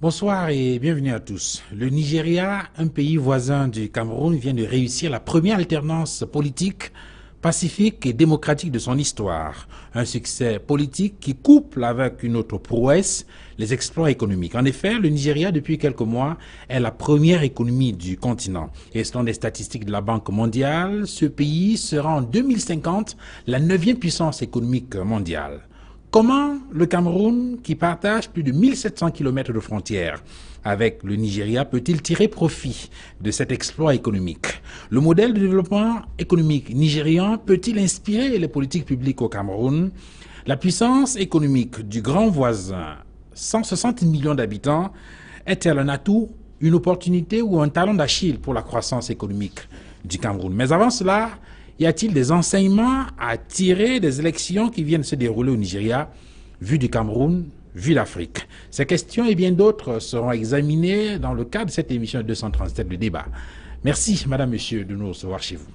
Bonsoir et bienvenue à tous. Le Nigeria, un pays voisin du Cameroun, vient de réussir la première alternance politique pacifique et démocratique de son histoire. Un succès politique qui couple avec une autre prouesse les exploits économiques. En effet, le Nigeria, depuis quelques mois, est la première économie du continent. Et selon les statistiques de la Banque mondiale, ce pays sera en 2050 la 9e puissance économique mondiale. Comment le Cameroun, qui partage plus de 1700 km de frontières avec le Nigeria, peut-il tirer profit de cet exploit économique? Le modèle de développement économique nigérian peut-il inspirer les politiques publiques au Cameroun? La puissance économique du grand voisin, 160 millions d'habitants, est-elle un atout, une opportunité ou un talon d'Achille pour la croissance économique du Cameroun? Mais avant cela, y a-t-il des enseignements à tirer des élections qui viennent se dérouler au Nigeria, vu du Cameroun, vu l'Afrique? Ces questions et bien d'autres seront examinées dans le cadre de cette émission 237 de débat. Merci, madame, monsieur, de nous recevoir chez vous.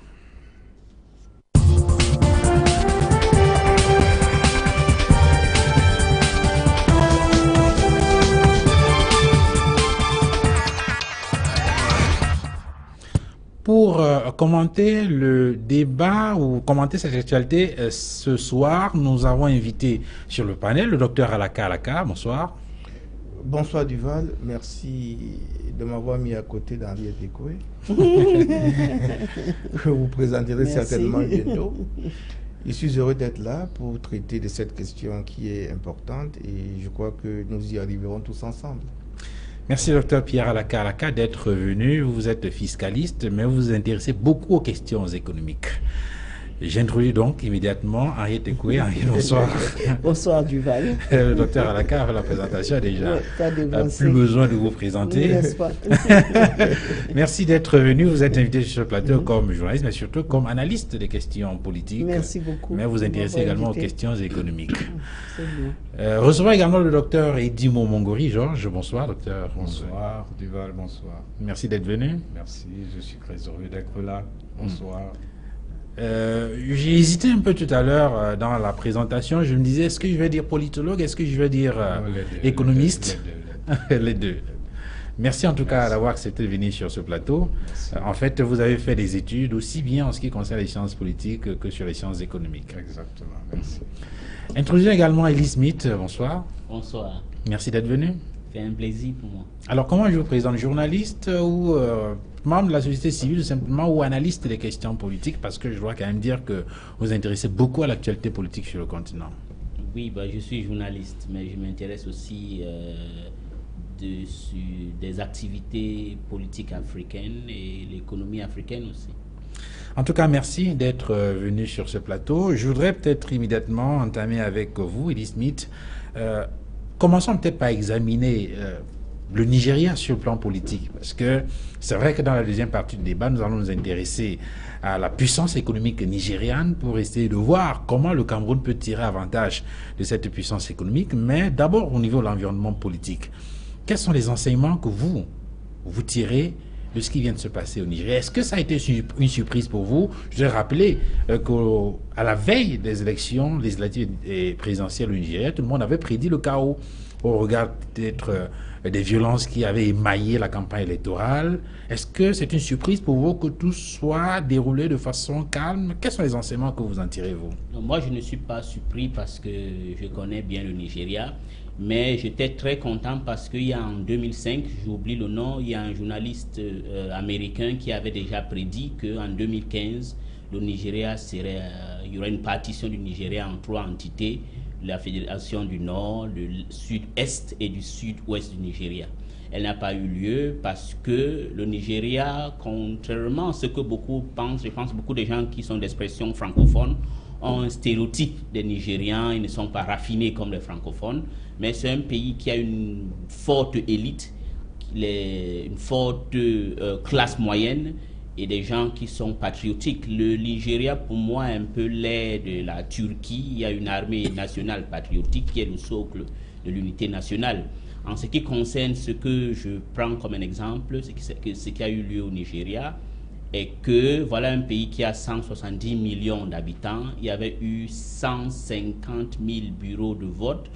Pour commenter le débat ou commenter cette actualité, ce soir, nous avons invité sur le panel le docteur Alaka Alaka. Bonsoir. Bonsoir Duval, merci de m'avoir mis à côté d'Henriette Ekoué. Je vous présenterai certainement bientôt. Je suis heureux d'être là pour traiter de cette question qui est importante et je crois que nous y arriverons tous ensemble. Merci, docteur Pierre Alaka Alaka, d'être venu. Vous êtes fiscaliste, mais vous vous intéressez beaucoup aux questions économiques. J'introduis donc immédiatement Henriette Ekoué. Henriette, bonsoir. Bonsoir Duval. Le docteur Alaka a fait la présentation déjà. Plus besoin de vous présenter. N'est-ce pas? Merci d'être venu. Vous êtes invité sur ce plateau comme journaliste, mais surtout comme analyste des questions politiques. Merci beaucoup. Mais vous intéressez également aux questions économiques. C'est Recevons également le docteur Edimo Mongori. Georges, bonsoir docteur. Bonsoir Duval, bonsoir. Merci d'être venu. Merci, je suis très heureux d'être là. Bonsoir. J'ai hésité un peu tout à l'heure dans la présentation. Je me disais, est-ce que je vais dire politologue, est-ce que je vais dire économiste? Les deux. Merci en tout cas d'avoir accepté de venir sur ce plateau. En fait, vous avez fait des études aussi bien en ce qui concerne les sciences politiques que sur les sciences économiques. Exactement, merci. Introduisons également Ellie Smith. Bonsoir. Bonsoir. Merci d'être venu. C'est un plaisir pour moi. Alors, comment je vous présente? Journaliste ou membre de la société civile, ou simplement, ou analyste des questions politiques? Parce que je dois quand même dire que vous vous intéressez beaucoup à l'actualité politique sur le continent. Oui, je suis journaliste, mais je m'intéresse aussi sur des activités politiques africaines et l'économie africaine aussi. En tout cas, merci d'être venu sur ce plateau. Je voudrais peut-être immédiatement entamer avec vous, Ellie Smith. Commençons peut-être par examiner le Nigeria sur le plan politique, parce que c'est vrai que dans la deuxième partie du débat, nous allons nous intéresser à la puissance économique nigériane pour essayer de voir comment le Cameroun peut tirer avantage de cette puissance économique, mais d'abord au niveau de l'environnement politique. Quels sont les enseignements que vous tirez de ce qui vient de se passer au Nigeria? Est-ce que ça a été une surprise pour vous? Je vais rappeler qu'à la veille des élections législatives et présidentielles au Nigeria, tout le monde avait prédit le chaos au regard peut-être des violences qui avaient émaillé la campagne électorale. Est-ce que c'est une surprise pour vous que tout soit déroulé de façon calme? Quels sont les enseignements que vous en tirez, vous? Non, moi, je ne suis pas surpris parce que je connais bien le Nigeria. Mais j'étais très content parce qu'il y a en 2005, j'oublie le nom, il y a un journaliste américain qui avait déjà prédit qu'en 2015, le Nigeria serait, il y aurait une partition du Nigeria en 3 entités, la Fédération du Nord, du Sud-Est et du Sud-Ouest du Nigeria. Elle n'a pas eu lieu parce que le Nigeria, contrairement à ce que beaucoup pensent, je pense beaucoup de gens qui sont d'expression francophone, ont un stéréotype des Nigérians, ils ne sont pas raffinés comme les francophones, mais c'est un pays qui a une forte élite, une forte classe moyenne et des gens qui sont patriotiques. Le Nigeria, pour moi, est un peu l'air de la Turquie. Il y a une armée nationale patriotique qui est le socle de l'unité nationale. En ce qui concerne ce que je prends comme un exemple, ce qui a eu lieu au Nigeria, est que voilà un pays qui a 170 millions d'habitants. Il y avait eu 150 000 bureaux de vote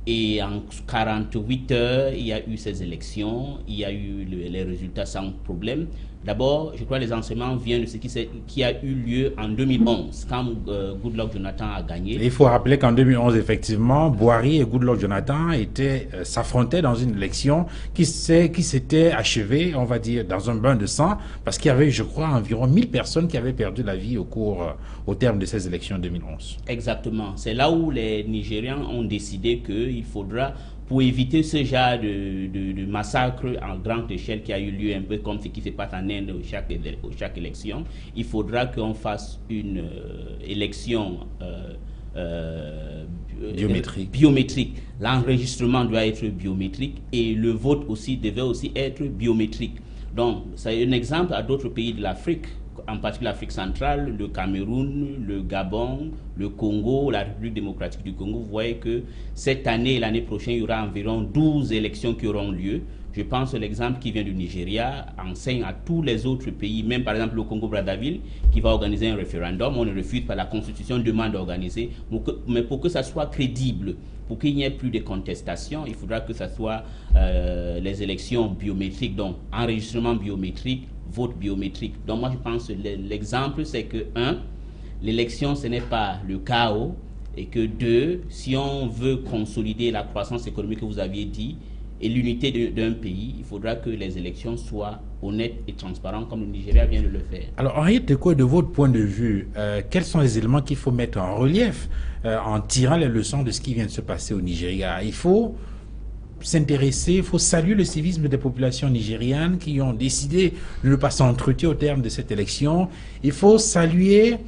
Et en 48 heures, il y a eu ces élections, il y a eu les résultats sans problème. D'abord, je crois que les enseignements viennent de ce qui a eu lieu en 2011, quand Goodluck Jonathan a gagné. Et il faut rappeler qu'en 2011, effectivement, Boari et Goodluck Jonathan s'affrontaient dans une élection qui s'était achevée, on va dire, dans un bain de sang, parce qu'il y avait, je crois, environ 1000 personnes qui avaient perdu la vie au terme de ces élections 2011. Exactement. C'est là où les Nigérians ont décidé qu'il faudra, pour éviter ce genre de massacre en grande échelle qui a eu lieu un peu comme ce qui se passe en Inde chaque élection, il faudra qu'on fasse une élection biométrique. L'enregistrement doit être biométrique et le vote aussi devait aussi être biométrique. Donc, c'est un exemple à d'autres pays de l'Afrique, en particulier l'Afrique centrale, le Cameroun, le Gabon, le Congo, la République démocratique du Congo. Vous voyez que cette année et l'année prochaine, il y aura environ 12 élections qui auront lieu. Je pense que l'exemple qui vient du Nigeria enseigne à tous les autres pays, même par exemple le Congo-Brazzaville, qui va organiser un référendum. On ne refuse pas, la Constitution demande d'organiser, mais pour que ça soit crédible, pour qu'il n'y ait plus de contestation, il faudra que ça soit les élections biométriques, donc enregistrement biométrique, vote biométrique. Donc moi je pense que l'exemple c'est que 1, l'élection ce n'est pas le chaos, et que 2, si on veut consolider la croissance économique que vous aviez dit et l'unité d'un pays, il faudra que les élections soient honnêtes et transparentes comme le Nigeria vient de le faire. Alors Henriette Tekoué, de votre point de vue, quels sont les éléments qu'il faut mettre en relief en tirant les leçons de ce qui vient de se passer au Nigeria? Il faut s'intéresser, il faut saluer le civisme des populations nigérianes qui ont décidé de ne pas s'entretuer au terme de cette élection. Il faut saluer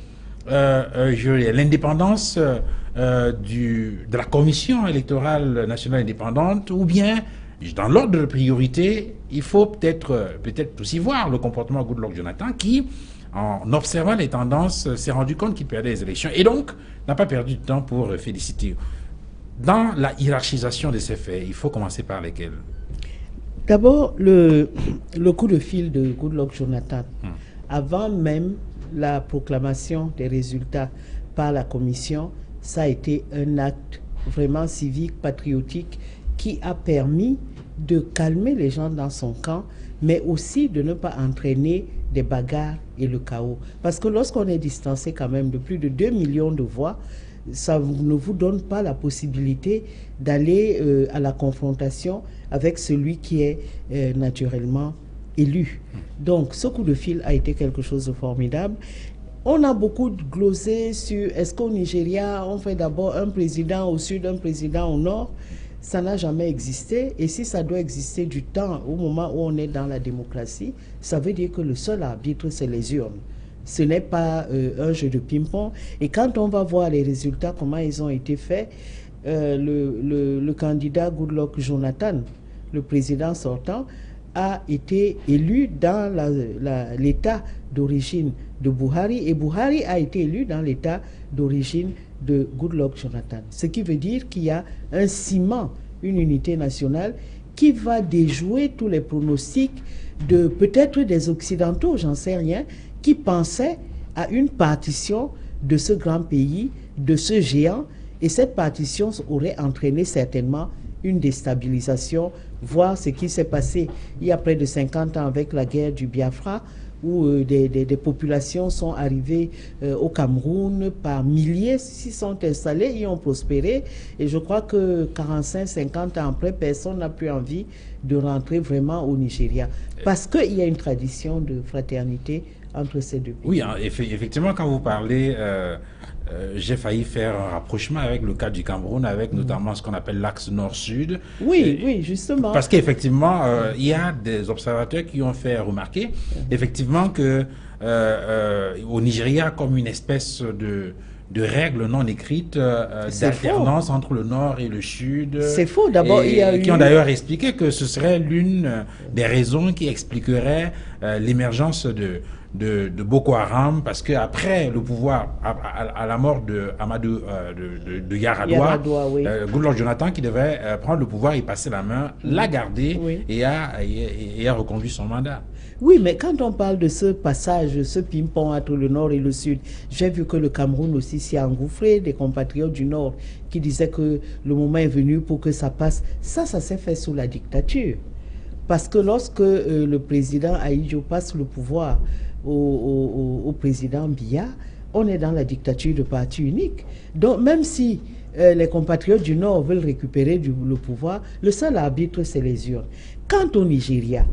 l'indépendance de la Commission électorale nationale indépendante, ou bien, dans l'ordre de priorité, il faut peut-être aussi voir le comportement de Goodluck Jonathan qui, en observant les tendances, s'est rendu compte qu'il perdait les élections et donc n'a pas perdu de temps pour féliciter. Dans la hiérarchisation de ces faits, il faut commencer par lesquels? D'abord, le coup de fil de Goodluck Jonathan, avant même la proclamation des résultats par la commission, ça a été un acte vraiment civique, patriotique, qui a permis de calmer les gens dans son camp, mais aussi de ne pas entraîner des bagarres et le chaos. Parce que lorsqu'on est distancé quand même de plus de 2 millions de voix, ça ne vous donne pas la possibilité d'aller à la confrontation avec celui qui est naturellement élu. Donc ce coup de fil a été quelque chose de formidable. On a beaucoup glosé sur est-ce qu'au Nigeria on fait d'abord un président au sud, un président au nord. Ça n'a jamais existé, et si ça doit exister du temps au moment où on est dans la démocratie, ça veut dire que le seul arbitre c'est les urnes. Ce n'est pas un jeu de ping-pong. Et quand on va voir les résultats, comment ils ont été faits, le candidat Goodluck Jonathan, le président sortant, a été élu dans l'état d'origine de Buhari, et Buhari a été élu dans l'état d'origine de Goodluck Jonathan. Ce qui veut dire qu'il y a un ciment, une unité nationale qui va déjouer tous les pronostics de peut-être des Occidentaux, j'en sais rien, qui pensaient à une partition de ce grand pays, de ce géant, et cette partition aurait entraîné certainement une déstabilisation, voire ce qui s'est passé il y a près de 50 ans avec la guerre du Biafra, où des populations sont arrivées au Cameroun par milliers, s'y sont installés, y ont prospéré, et je crois que 45-50 ans après, personne n'a plus envie de rentrer vraiment au Nigeria, parce qu'il y a une tradition de fraternité entre ces deux pays. Oui, effectivement, quand vous parlez, j'ai failli faire un rapprochement avec le cas du Cameroun, avec notamment ce qu'on appelle l'axe nord-sud. Oui, oui, justement. Parce qu'effectivement, il y a des observateurs qui ont fait remarquer, effectivement, que au Nigeria, comme une espèce de règles non écrites d'alternance entre le nord et le sud. C'est faux. D'abord, il y a eu... Qui ont d'ailleurs expliqué que ce serait l'une des raisons qui expliquerait l'émergence de Boko Haram, parce qu'après le pouvoir, à la mort de Amadou de Yaradua, oui. Goodluck Jonathan, qui devait prendre le pouvoir et passer la main, l'a gardé et a reconduit son mandat. Oui, mais quand on parle de ce passage, ce ping-pong entre le Nord et le Sud, j'ai vu que le Cameroun aussi s'y a engouffré, des compatriotes du Nord qui disaient que le moment est venu pour que ça passe. Ça s'est fait sous la dictature. Parce que lorsque le président Ahidjo passe le pouvoir au président Biya, on est dans la dictature de parti unique. Donc même si les compatriotes du Nord veulent récupérer le pouvoir, le seul arbitre, c'est les urnes. Quant au Nigeria,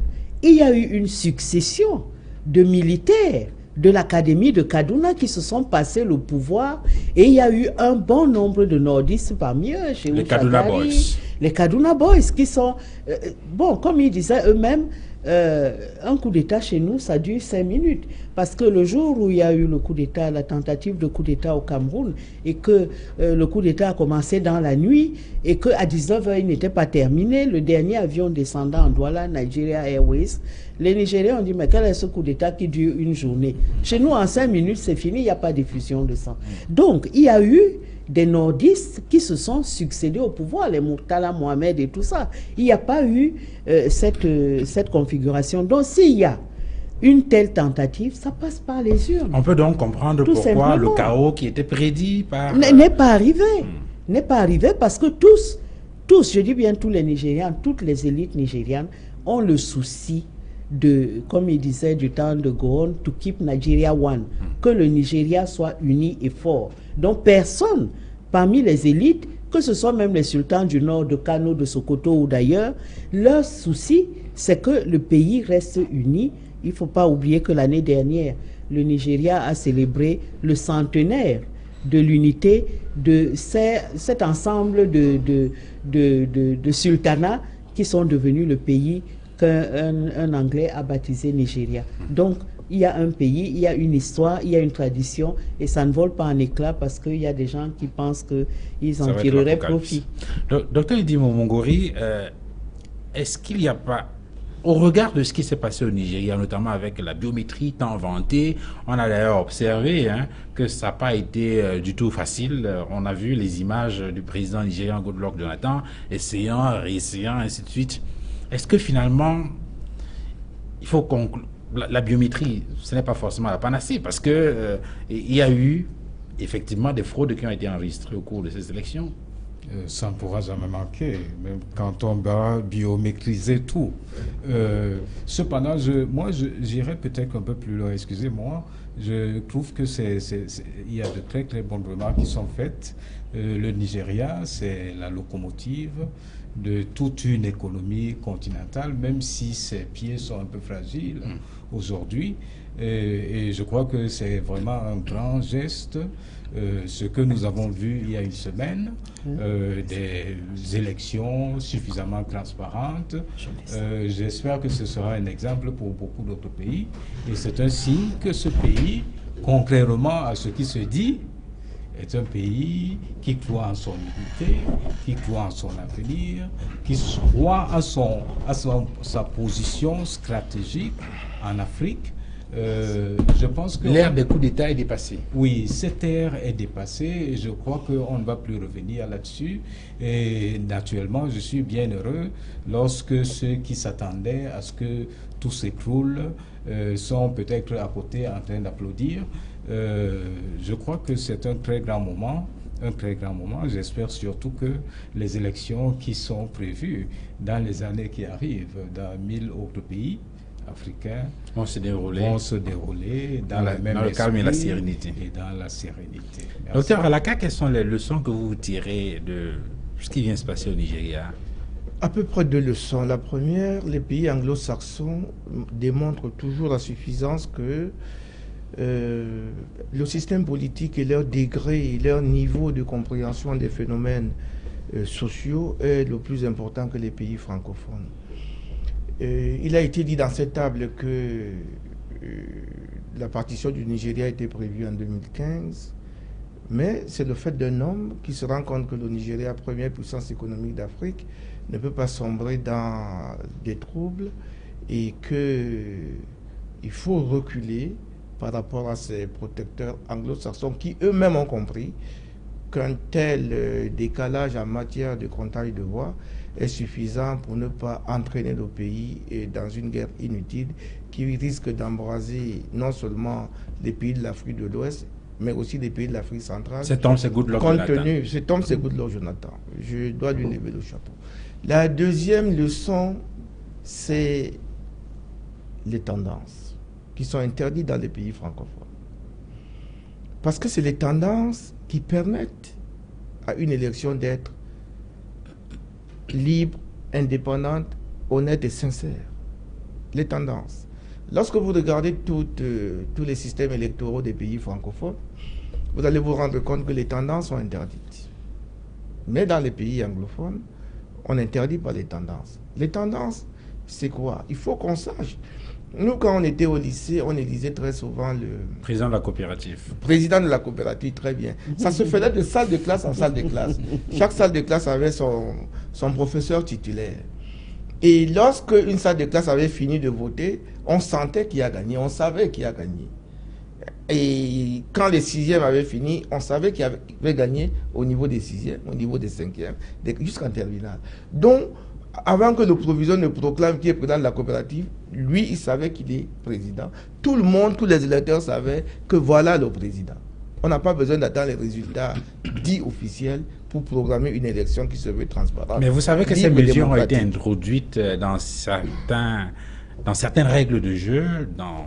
il y a eu une succession de militaires de l'académie de Kaduna qui se sont passés le pouvoir, et il y a eu un bon nombre de nordistes parmi eux, chez les Kaduna Boys. Les Kaduna Boys qui sont, bon, comme ils disaient eux-mêmes, un coup d'État chez nous, ça dure 5 minutes. Parce que le jour où il y a eu le coup d'État, la tentative de coup d'État au Cameroun, et que le coup d'État a commencé dans la nuit, et qu'à 19h, il n'était pas terminé, le dernier avion descendant en Douala, Nigeria Airways, les Nigériens ont dit, mais quel est ce coup d'État qui dure une journée? Chez nous, en 5 minutes, c'est fini, il n'y a pas d'effusion de sang. Donc, il y a eu des nordistes qui se sont succédés au pouvoir, les Murtala Mohamed et tout ça. Il n'y a pas eu cette configuration. Donc, s'il y a une telle tentative, ça passe par les urnes. On peut donc comprendre tout pourquoi simplement. le chaos qui était prédit par... n'est pas arrivé. N'est pas arrivé parce que tous, je dis bien tous les Nigérians, toutes les élites nigérianes ont le souci de, comme il disait du temps de Gowon, to keep Nigeria one, que le Nigeria soit uni et fort. Donc personne parmi les élites, que ce soit même les sultans du nord, de Kano, de Sokoto ou d'ailleurs, leur souci, c'est que le pays reste uni. Il ne faut pas oublier que l'année dernière, le Nigeria a célébré le centenaire de l'unité de cet ensemble de sultanats qui sont devenus le pays qu'un Anglais a baptisé Nigeria. Donc, il y a un pays, il y a une histoire, il y a une tradition, et ça ne vole pas en éclats parce qu'il y a des gens qui pensent qu'ils en tireraient profit. Docteur Idimo Mongori, est-ce qu'il n'y a pas, au regard de ce qui s'est passé au Nigeria, notamment avec la biométrie tant vantée, on a d'ailleurs observé que ça n'a pas été du tout facile. On a vu les images du président nigérian Goodluck Jonathan essayant, réessayant, ainsi de suite. Est-ce que finalement, il faut conclure, la biométrie, ce n'est pas forcément la panacée, parce que il y a eu effectivement des fraudes qui ont été enregistrées au cours de ces élections. Ça ne pourra jamais manquer, même quand on va biométriser tout. Cependant, moi, j'irais peut-être un peu plus loin. Excusez-moi, je trouve que il y a de très très bonnes remarques qui sont faites. Le Nigeria, c'est la locomotive de toute une économie continentale, même si ses pieds sont un peu fragiles aujourd'hui. Et je crois que c'est vraiment un grand geste, ce que nous avons vu il y a une semaine, des élections suffisamment transparentes. J'espère que ce sera un exemple pour beaucoup d'autres pays. Et c'est un signe que ce pays, contrairement à ce qui se dit, est un pays qui croit en son unité, qui croit en son avenir, qui croit à sa position stratégique en Afrique. Je pense que l'ère des coups d'État est dépassée. Oui, cette ère est dépassée et je crois qu'on ne va plus revenir là-dessus. Et naturellement, je suis bien heureux lorsque ceux qui s'attendaient à ce que tout s'écroule sont peut-être à côté en train d'applaudir. Je crois que c'est un très grand moment. J'espère surtout que les élections qui sont prévues dans les années qui arrivent dans 1000 autres pays africains vont se dérouler dans le calme et la sérénité. Merci. Docteur Alaka, quelles sont les leçons que vous tirez de ce qui vient se passer au Nigeria? À peu près 2 leçons. La première, les pays anglo-saxons démontrent toujours la suffisance que le système politique et leur degré et leur niveau de compréhension des phénomènes sociaux est le plus important que les pays francophones. Il a été dit dans cette table que la partition du Nigeria était prévue en 2015, mais c'est le fait d'un homme qui se rend compte que le Nigeria, première puissance économique d'Afrique, ne peut pas sombrer dans des troubles et qu'il faut reculer par rapport à ces protecteurs anglo-saxons qui eux-mêmes ont compris qu'un tel décalage en matière de comptage de voix est suffisant pour ne pas entraîner le pays dans une guerre inutile qui risque d'embraser non seulement les pays de l'Afrique de l'Ouest, mais aussi les pays de l'Afrique centrale. Cet homme, c'est Goodluck Jonathan. Cet homme, c'est Goodluck Jonathan. Je dois lui lever le chapeau. La deuxième leçon, c'est les tendances qui sont interdites dans les pays francophones. Parce que c'est les tendances qui permettent à une élection d'être libre, indépendante, honnête et sincère. Les tendances. Lorsque vous regardez tous les systèmes électoraux des pays francophones, vous allez vous rendre compte que les tendances sont interdites. Mais dans les pays anglophones, on n'interdit pas les tendances. Les tendances, c'est quoi? Il faut qu'on sache. Nous, quand on était au lycée, on élisait très souvent le... Président de la coopérative. Président de la coopérative, très bien. Ça se faisait de salle de classe en salle de classe. Chaque salle de classe avait son professeur titulaire. Et lorsque une salle de classe avait fini de voter, on sentait qui a gagné, on savait qui a gagné. Et quand les sixièmes avaient fini, on savait qui avait gagné au niveau des sixièmes, au niveau des cinquièmes, jusqu'en terminale. Donc, avant que le proviseur ne proclame qui est président de la coopérative, lui, il savait qu'il est président. Tout le monde, tous les électeurs savaient que voilà le président. On n'a pas besoin d'attendre les résultats dits officiels pour programmer une élection qui se veut transparente. Mais vous savez que ces mesures ont été introduites dans certaines règles de jeu, dans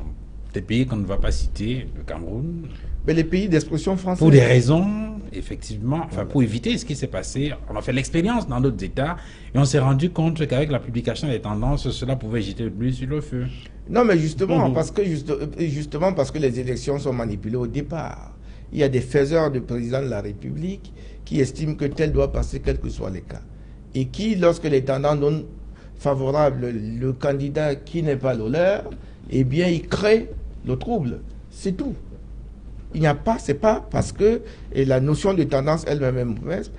des pays qu'on ne va pas citer, le Cameroun. Mais les pays d'expression française. Pour des raisons, effectivement, enfin pour éviter ce qui s'est passé, on a fait l'expérience dans d'autres États et on s'est rendu compte qu'avec la publication des tendances, cela pouvait jeter de l'huile sur le feu. Non, mais justement, parce que les élections sont manipulées au départ. Il y a des faiseurs de président de la République qui estiment que tel doit passer, quel que soit les cas. Et qui, lorsque les tendances donnent favorable le candidat qui n'est pas le leur, eh bien, il crée le trouble. C'est tout. Il n'y a pas, c'est pas parce que la notion de tendance elle-même est mauvaise,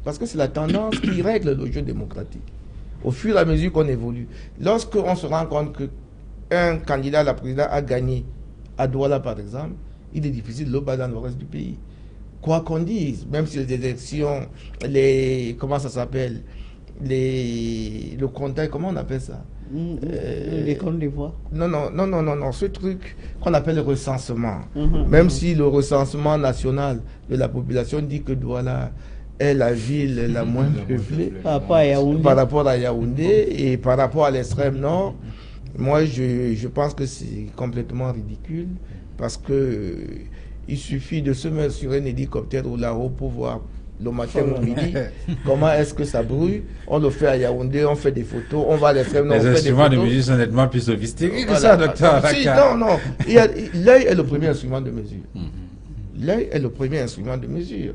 parce que c'est la tendance qui règle le jeu démocratique. Au fur et à mesure qu'on évolue. Lorsqu'on se rend compte qu'un candidat à la présidence a gagné à Douala, par exemple, il est difficile de le battre dans le reste du pays. Quoi qu'on dise, même si les élections, comment ça s'appelle, le comptage, comment on appelle ça? Les comptes des voix. Non, ce truc qu'on appelle le recensement. Même si le recensement national de la population dit que Douala est la ville la moins peuplée par rapport à Yaoundé et par rapport à l'extrême nord, moi je pense que c'est complètement ridicule parce que il suffit de se mettre sur un hélicoptère ou là-haut pour voir le matin au midi, comment est-ce que ça brûle. On le fait à Yaoundé, on fait des photos, on va à l'extrême nord, on fait des photos. Les instruments de mesure sont nettement plus sophistiqués que ça, docteur. Non, l'œil est le premier instrument de mesure. L'œil est le premier instrument de mesure.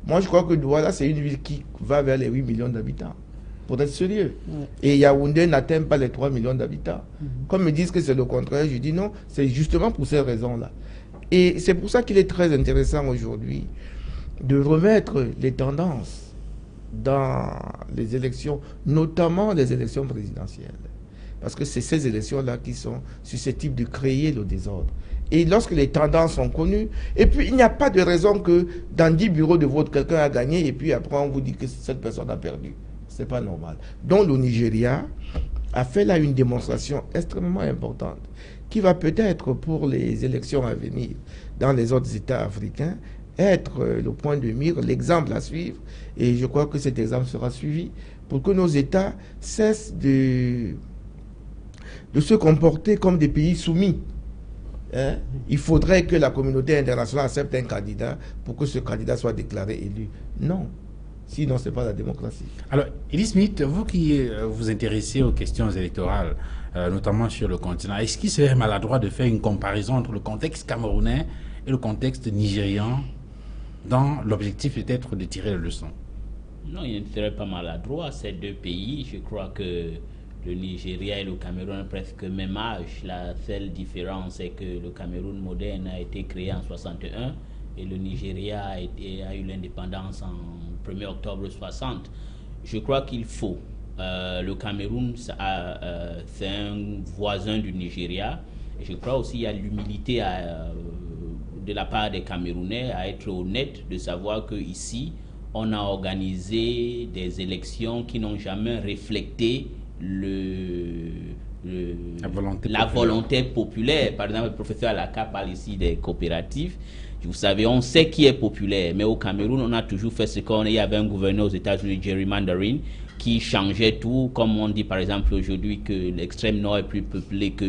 Moi, je crois que Douala, c'est une ville qui va vers les 8 millions d'habitants. Pour être sérieux. Et Yaoundé n'atteint pas les 3 millions d'habitants. Comme ils disent que c'est le contraire, je dis non, c'est justement pour ces raisons-là. Et c'est pour ça qu'il est très intéressant aujourd'hui de remettre les tendances dans les élections, notamment les élections présidentielles. Parce que c'est ces élections-là qui sont susceptibles de créer le désordre. Et lorsque les tendances sont connues, et puis il n'y a pas de raison que dans 10 bureaux de vote, quelqu'un a gagné et puis après on vous dit que cette personne a perdu. C'est pas normal. Donc le Nigeria a fait là une démonstration extrêmement importante qui va peut-être pour les élections à venir dans les autres États africains être le point de mire, l'exemple à suivre. Et je crois que cet exemple sera suivi pour que nos États cessent de se comporter comme des pays soumis. Il faudrait que la communauté internationale accepte un candidat pour que ce candidat soit déclaré élu. Non. Sinon, ce n'est pas la démocratie. Alors, Elie Smith, vous qui vous intéressez aux questions électorales, notamment sur le continent, est-ce qu'il serait maladroit de faire une comparaison entre le contexte camerounais et le contexte nigérian, dont l'objectif peut-être de tirer les leçons? Non, il ne serait pas maladroit. Ces deux pays, je crois que le Nigeria et le Cameroun ont presque le même âge. La seule différence est que le Cameroun moderne a été créé en 61 et le Nigeria a eu l'indépendance en 1er octobre 60. Je crois qu'il faut. Le Cameroun, c'est un voisin du Nigeria Et je crois aussi qu'il y a l'humilité de la part des Camerounais à être honnête, de savoir qu'ici, on a organisé des élections qui n'ont jamais reflété la volonté populaire. Par exemple, le professeur Alaka parle ici des coopératives. Vous savez, on sait qui est populaire, mais au Cameroun, on a toujours fait ce qu'on y avait un gouverneur aux États-Unis, gerrymandering, qui changeait tout, comme on dit par exemple aujourd'hui que l'extrême nord est plus peuplé que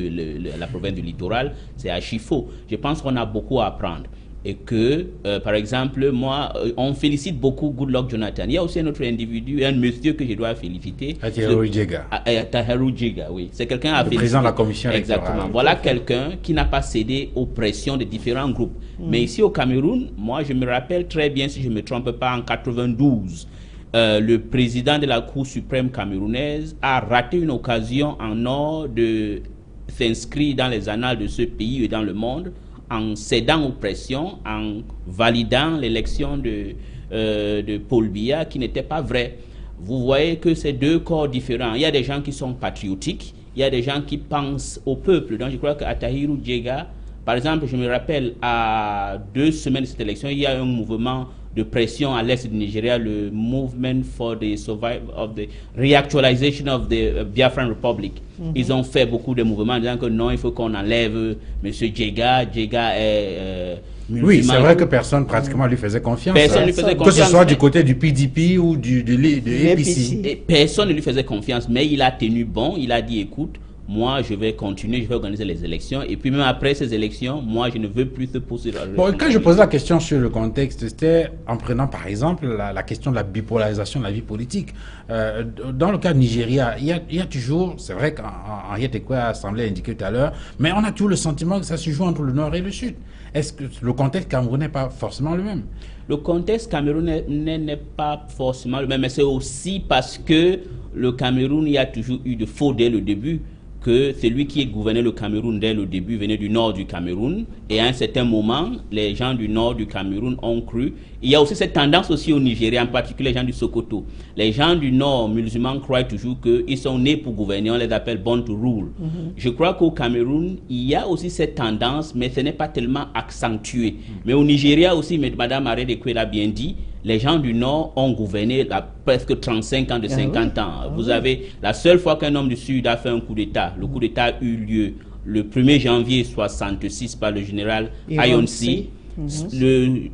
la province du littoral, c'est archi faux. Je pense qu'on a beaucoup à apprendre. Et que, par exemple, moi, on félicite beaucoup Goodluck Jonathan. Il y a aussi un autre individu, un monsieur que je dois féliciter. Tahiru Jega. Tahiru Jega, oui. C'est quelqu'un à féliciter. Le président de la commission électorale. Exactement. Voilà quelqu'un qui n'a pas cédé aux pressions de différents groupes. Mais ici au Cameroun, moi, je me rappelle très bien, si je ne me trompe pas, en 92, le président de la Cour suprême camerounaise a raté une occasion en or de s'inscrire dans les annales de ce pays et dans le monde, en cédant aux pressions, en validant l'élection de Paul Biya, qui n'était pas vrai. Vous voyez que c'est deux corps différents. Il y a des gens qui sont patriotiques, il y a des gens qui pensent au peuple. Donc je crois qu'à Tahiru Jega, par exemple, je me rappelle, à 2 semaines de cette élection, il y a un mouvement de pression à l'est du Nigeria, le Movement for the Survival of the Reactualization of the Biafran Republic. Ils ont fait beaucoup de mouvements en disant que non, il faut qu'on enlève M. Jega. Jega est oui, c'est vrai que personne pratiquement lui faisait confiance. Personne lui faisait confiance. Que ce soit du côté du PDP ou de APC. Personne ne lui faisait confiance, mais il a tenu bon, il a dit écoute, moi, je vais continuer, je vais organiser les élections. Et puis même après ces élections, moi, je ne veux plus te poser... Bon, quand je posais la question sur le contexte, c'était en prenant par exemple la question de la bipolarisation de la vie politique. Dans le cas du Nigeria, il y a toujours, c'est vrai qu'Henriette Ekwe a semblé indiquer tout à l'heure, mais on a toujours le sentiment que ça se joue entre le nord et le sud. Est-ce que le contexte camerounais n'est pas forcément le même? Le contexte camerounais n'est pas forcément le même, mais c'est aussi parce que le Cameroun, il y a toujours eu de faux dès le début, que celui qui gouvernait le Cameroun dès le début venait du nord du Cameroun, et à un certain moment, les gens du nord du Cameroun ont cru. Il y a aussi cette tendance aussi au Nigeria, en particulier les gens du Sokoto. Les gens du nord musulmans croient toujours qu'ils sont nés pour gouverner, on les appelle born to rule. Je crois qu'au Cameroun, il y a aussi cette tendance, mais ce n'est pas tellement accentué. Mais au Nigeria aussi, Mme Henriette Ekwe l'a bien dit, les gens du Nord ont gouverné presque 35 ans de 50 ans. Vous avez la seule fois qu'un homme du Sud a fait un coup d'État, le coup d'État a eu lieu le 1er janvier 1966 par le général Ayonsi.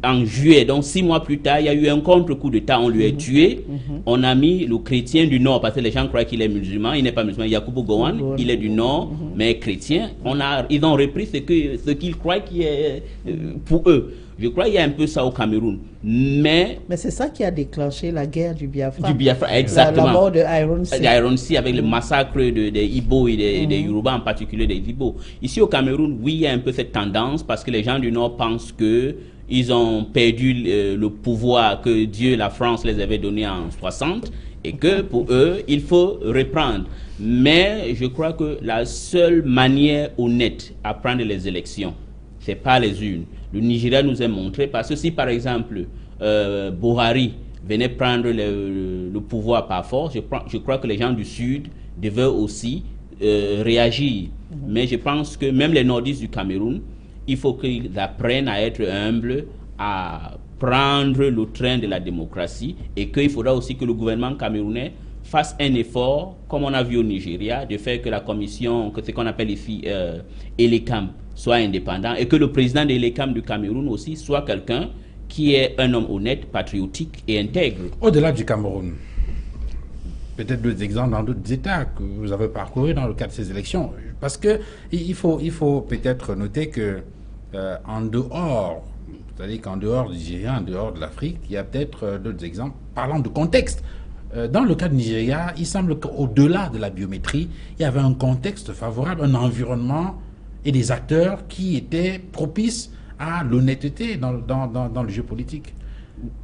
En juillet, donc 6 mois plus tard, il y a eu un contre-coup d'État, on lui a tué. On a mis le chrétien du Nord, parce que les gens croient qu'il est musulman, il n'est pas musulman. Yakubu Gowon, il est du Nord, mais chrétien. Ils ont repris ce qu'ils croient qui est pour eux. Je crois qu'il y a un peu ça au Cameroun. Mais c'est ça qui a déclenché la guerre du Biafra. Du Biafra, exactement. La mort de Ironsi. Ironsi avec le massacre des Ibo et des Yoruba, en particulier des Ibo. Ici au Cameroun, oui, il y a un peu cette tendance parce que les gens du Nord pensent que ils ont perdu le pouvoir que Dieu, la France les avait donné en 60 et que pour eux, il faut reprendre. Mais je crois que la seule manière honnête à prendre les élections, c'est pas les urnes. Le Nigeria nous a montré, parce que si par exemple Buhari venait prendre le pouvoir par force, je crois que les gens du Sud devaient aussi réagir. Mais je pense que même les nordistes du Cameroun, il faut qu'ils apprennent à être humbles, à prendre le train de la démocratie, et qu'il faudra aussi que le gouvernement camerounais fasse un effort, comme on a vu au Nigeria, de faire que la commission, que ce qu'on appelle ici ELECAM, soit indépendant, et que le président de l'ELECAM du Cameroun aussi soit quelqu'un qui est un homme honnête, patriotique et intègre. Au-delà du Cameroun, peut-être d'autres exemples dans d'autres États que vous avez parcourus dans le cadre de ces élections, parce que il faut peut-être noter que en dehors, c'est-à-dire qu'en dehors du Nigeria, en dehors de l'Afrique, il y a peut-être d'autres exemples parlant de contexte. Dans le cas du Nigeria, il semble qu'au-delà de la biométrie, il y avait un contexte favorable, un environnement et des acteurs qui étaient propices à l'honnêteté dans le jeu politique.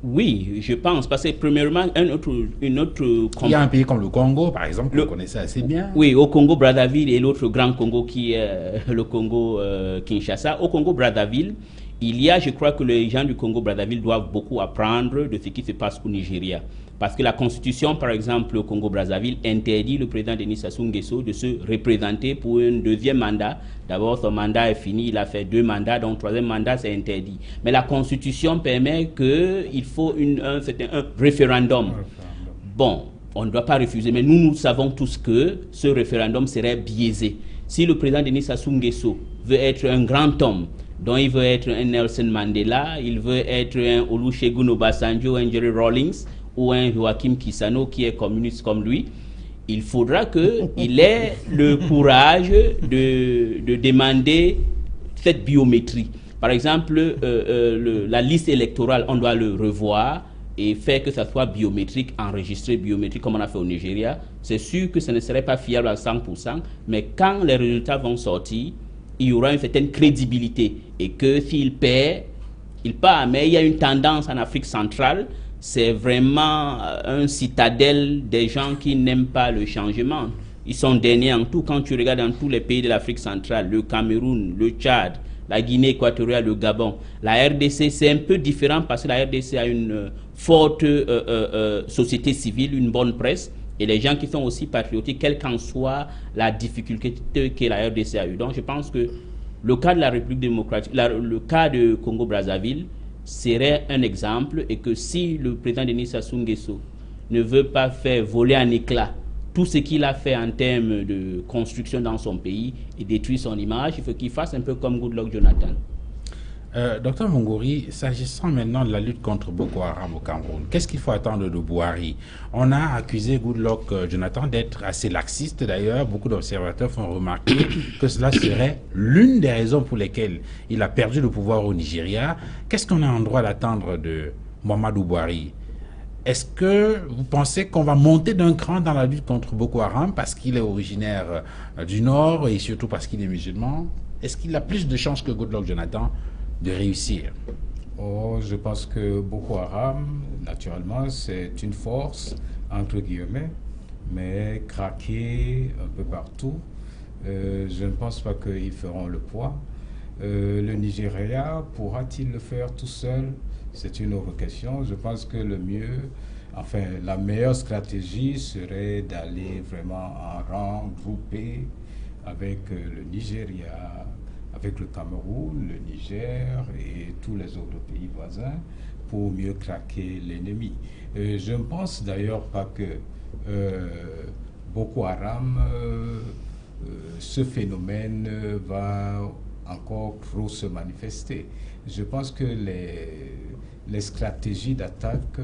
Oui, je pense, parce que premièrement, une autre... Il y a un pays comme le Congo, par exemple, que vous connaissez assez bien. Oui, au Congo-Brazzaville et l'autre grand Congo qui est le Congo-Kinshasa. Au Congo-Brazzaville, il y a, je crois que les gens du Congo-Brazzaville doivent beaucoup apprendre de ce qui se passe au Nigeria. Parce que la constitution, par exemple, au Congo-Brazzaville, interdit le président Denis Sassou Nguesso de se représenter pour un deuxième mandat. D'abord, son mandat est fini, il a fait 2 mandats, donc troisième mandat, c'est interdit. Mais la constitution permet qu'il faut un référendum. Bon, on ne doit pas refuser, mais nous savons tous que ce référendum serait biaisé. Si le président Denis Sassou Nguesso veut être un grand homme, dont il veut être un Nelson Mandela, il veut être un Olusegun Obasanjo, un Jerry Rawlings, ou un Joachim Kisano qui est communiste comme lui, il faudra qu'il ait le courage de demander cette biométrie. Par exemple, la liste électorale, on doit le revoir et faire que ça soit biométrique, enregistré biométrique comme on a fait au Nigeria. C'est sûr que ce ne serait pas fiable à 100%, mais quand les résultats vont sortir, il y aura une certaine crédibilité et que s'il perd, il part. Mais il y a une tendance en Afrique centrale, c'est vraiment un citadelle des gens qui n'aiment pas le changement. Ils sont derniers en tout. Quand tu regardes dans tous les pays de l'Afrique centrale, le Cameroun, le Tchad, la Guinée équatoriale, le Gabon, la RDC, c'est un peu différent parce que la RDC a une forte société civile, une bonne presse, et les gens qui sont aussi patriotiques, quelle qu'en soit la difficulté que la RDC a eu. Donc je pense que le cas de la République démocratique, le cas de Congo-Brazzaville, serait un exemple, et que si le président Denis Sassou Nguesso ne veut pas faire voler en éclats tout ce qu'il a fait en termes de construction dans son pays et détruire son image, il faut qu'il fasse un peu comme Goodluck Jonathan. Docteur Mongori, s'agissant maintenant de la lutte contre Boko Haram au Cameroun, qu'est-ce qu'il faut attendre de Buhari? On a accusé Goodluck Jonathan d'être assez laxiste. D'ailleurs, beaucoup d'observateurs font remarquer que cela serait l'une des raisons pour lesquelles il a perdu le pouvoir au Nigeria. Qu'est-ce qu'on est en droit d'attendre de Muhammadu Buhari? Est-ce que vous pensez qu'on va monter d'un cran dans la lutte contre Boko Haram parce qu'il est originaire du Nord et surtout parce qu'il est musulman? Est-ce qu'il a plus de chances que Goodluck Jonathan de réussir? Oh, je pense que Boko Haram, naturellement, c'est une force, entre guillemets, mais craquer un peu partout, je ne pense pas qu'ils feront le poids. Le Nigeria, pourra-t-il le faire tout seul? C'est une autre question. Je pense que le mieux, enfin, la meilleure stratégie serait d'aller vraiment en rang groupé avec le Nigeria, avec le Cameroun, le Niger et tous les autres pays voisins pour mieux craquer l'ennemi. Je ne pense d'ailleurs pas que Boko Haram, ce phénomène va encore trop se manifester. Je pense que les stratégies d'attaque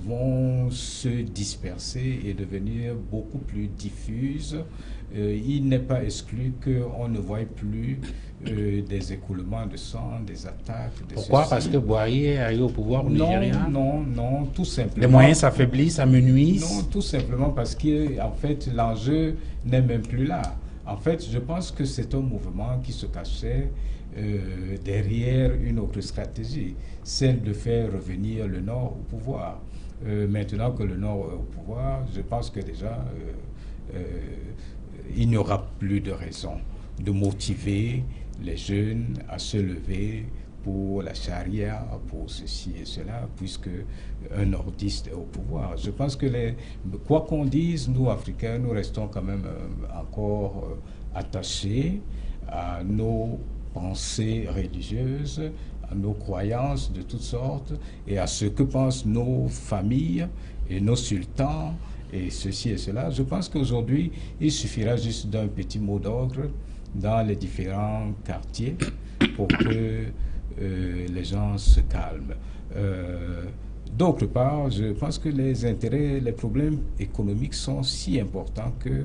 vont se disperser et devenir beaucoup plus diffuses. Il n'est pas exclu qu'on ne voie plus des écoulements de sang, des attaques. Pourquoi? Parce que Buhari est arrivé au pouvoir au Nigeria? Non, tout simplement. Les moyens s'affaiblissent, s'amenuisent? Non, tout simplement parce qu'en fait, l'enjeu n'est même plus là. En fait, je pense que c'est un mouvement qui se cachait derrière une autre stratégie, celle de faire revenir le Nord au pouvoir. Maintenant que le Nord est au pouvoir, je pense que déjà, il n'y aura plus de raison de motiver les jeunes à se lever pour la charia, pour ceci et cela, puisque un nordiste est au pouvoir. Je pense que quoi qu'on dise, nous, Africains, nous restons quand même encore attachés à nos pensées religieuses, à nos croyances de toutes sortes, et à ce que pensent nos familles et nos sultans, et ceci et cela. Je pense qu'aujourd'hui, il suffira juste d'un petit mot d'ordre dans les différents quartiers pour que les gens se calment. D'autre part, je pense que les intérêts, les problèmes économiques sont si importants que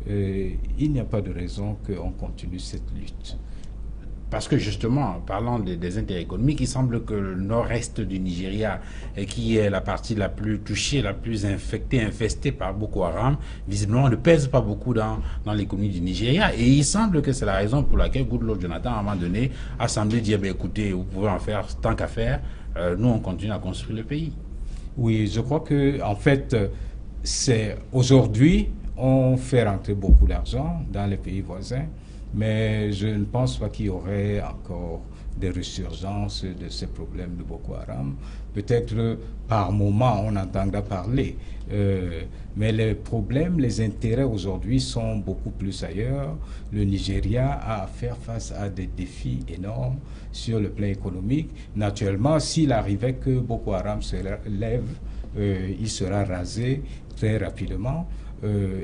il n'y a pas de raison qu'on continue cette lutte. Parce que justement, parlant des intérêts économiques, il semble que le nord-est du Nigeria, qui est la partie la plus touchée, la plus infestée par Boko Haram, visiblement ne pèse pas beaucoup dans l'économie du Nigeria. Et il semble que c'est la raison pour laquelle Goodluck Jonathan, à un moment donné, a semblé dire, écoutez, vous pouvez en faire tant qu'à faire, nous on continue à construire le pays. Oui, je crois que en fait, c'est aujourd'hui, on fait rentrer beaucoup d'argent dans les pays voisins, mais je ne pense pas qu'il y aurait encore des résurgences de ces problèmes de Boko Haram. Peut-être par moment on entendra parler, mais les problèmes, les intérêts aujourd'hui sont beaucoup plus ailleurs. Le Nigeria a à faire face à des défis énormes sur le plan économique. Naturellement, s'il arrivait que Boko Haram se lève, il sera rasé très rapidement.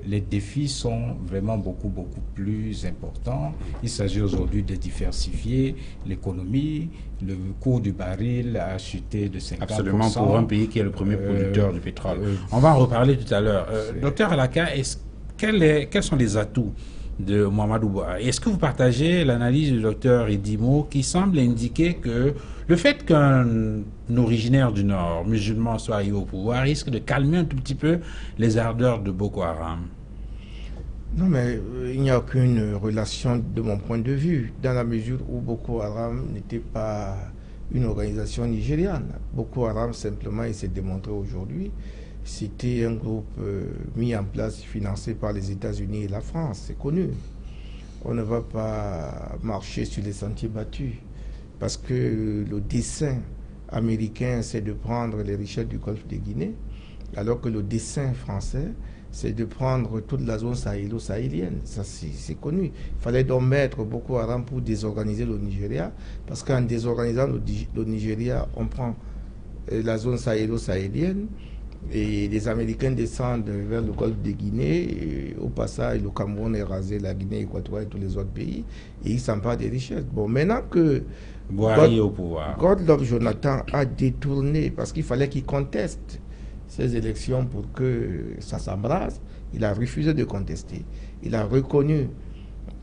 Les défis sont vraiment beaucoup plus importants. Il s'agit aujourd'hui de diversifier l'économie. Le cours du baril a chuté de 50%. Absolument, pour un pays qui est le premier producteur du pétrole. On va en reparler tout à l'heure. Docteur Alaka, quels sont les atouts de Muhammadu Buhari? Est-ce que vous partagez l'analyse du docteur Idimo qui semble indiquer que le fait qu'un originaire du Nord, musulman, soit arrivé au pouvoir risque de calmer un tout petit peu les ardeurs de Boko Haram? Non, mais il n'y a aucune relation de mon point de vue, dans la mesure où Boko Haram n'était pas une organisation nigériane. Boko Haram, simplement, il s'est démontré aujourd'hui, c'était un groupe mis en place, financé par les États-Unis et la France, c'est connu. On ne va pas marcher sur les sentiers battus, parce que le dessein américain, c'est de prendre les richesses du golfe de Guinée, alors que le dessein français, c'est de prendre toute la zone sahélo-sahélienne. Ça, c'est connu. Il fallait donc mettre Boko Haram pour désorganiser le Nigeria, parce qu'en désorganisant le Nigeria, on prend la zone sahélo-sahélienne, et les Américains descendent vers le golfe de Guinée, et au passage, le Cameroun est rasé, la Guinée équatoriale et tous les autres pays, et ils s'emparent des richesses. Bon, maintenant que Buhari au pouvoir, Goodluck Jonathan a détourné, parce qu'il fallait qu'il conteste ces élections pour que ça s'embrase, il a refusé de contester. Il a reconnu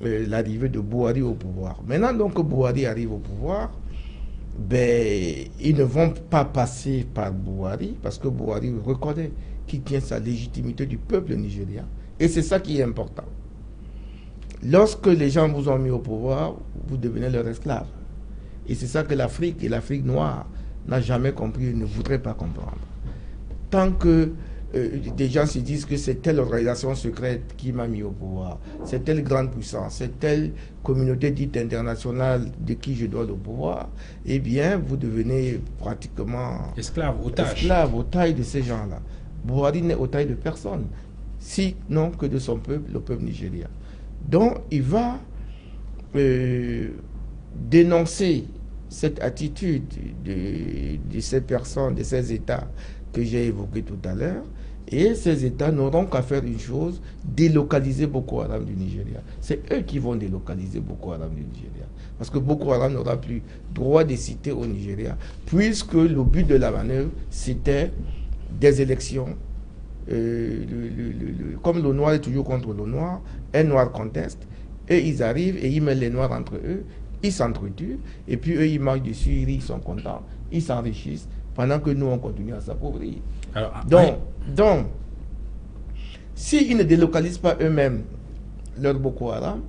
l'arrivée de Buhari au pouvoir. Maintenant donc que Buhari arrive au pouvoir, ben, ils ne vont pas passer par Buhari, parce que Buhari reconnaît qu'il tient sa légitimité du peuple nigérien. Et c'est ça qui est important. Lorsque les gens vous ont mis au pouvoir, vous devenez leur esclave. Et c'est ça que l'Afrique et l'Afrique noire n'a jamais compris et ne voudrait pas comprendre. Tant que des gens se disent que c'est telle organisation secrète qui m'a mis au pouvoir, c'est telle grande puissance, c'est telle communauté dite internationale de qui je dois le pouvoir, eh bien, vous devenez pratiquement esclave, otage de ces gens-là. Buhari n'est otage de personne, sinon que de son peuple, le peuple nigérien. Donc, il va dénoncer cette attitude de ces personnes, de ces États que j'ai évoqués tout à l'heure, et ces États n'auront qu'à faire une chose, délocaliser Boko Haram du Nigeria. C'est eux qui vont délocaliser Boko Haram du Nigeria. Parce que Boko Haram n'aura plus droit de citer au Nigeria, puisque le but de la manœuvre, c'était des élections. Comme le noir est toujours contre le noir, un noir conteste, et ils arrivent et ils mettent les noirs entre eux, ils s'entretuent, et puis eux ils marchent dessus, ils sont contents, ils s'enrichissent, pendant que nous on continue à s'appauvrir. Donc, s'ils ne délocalisent pas eux-mêmes leur Boko Haram,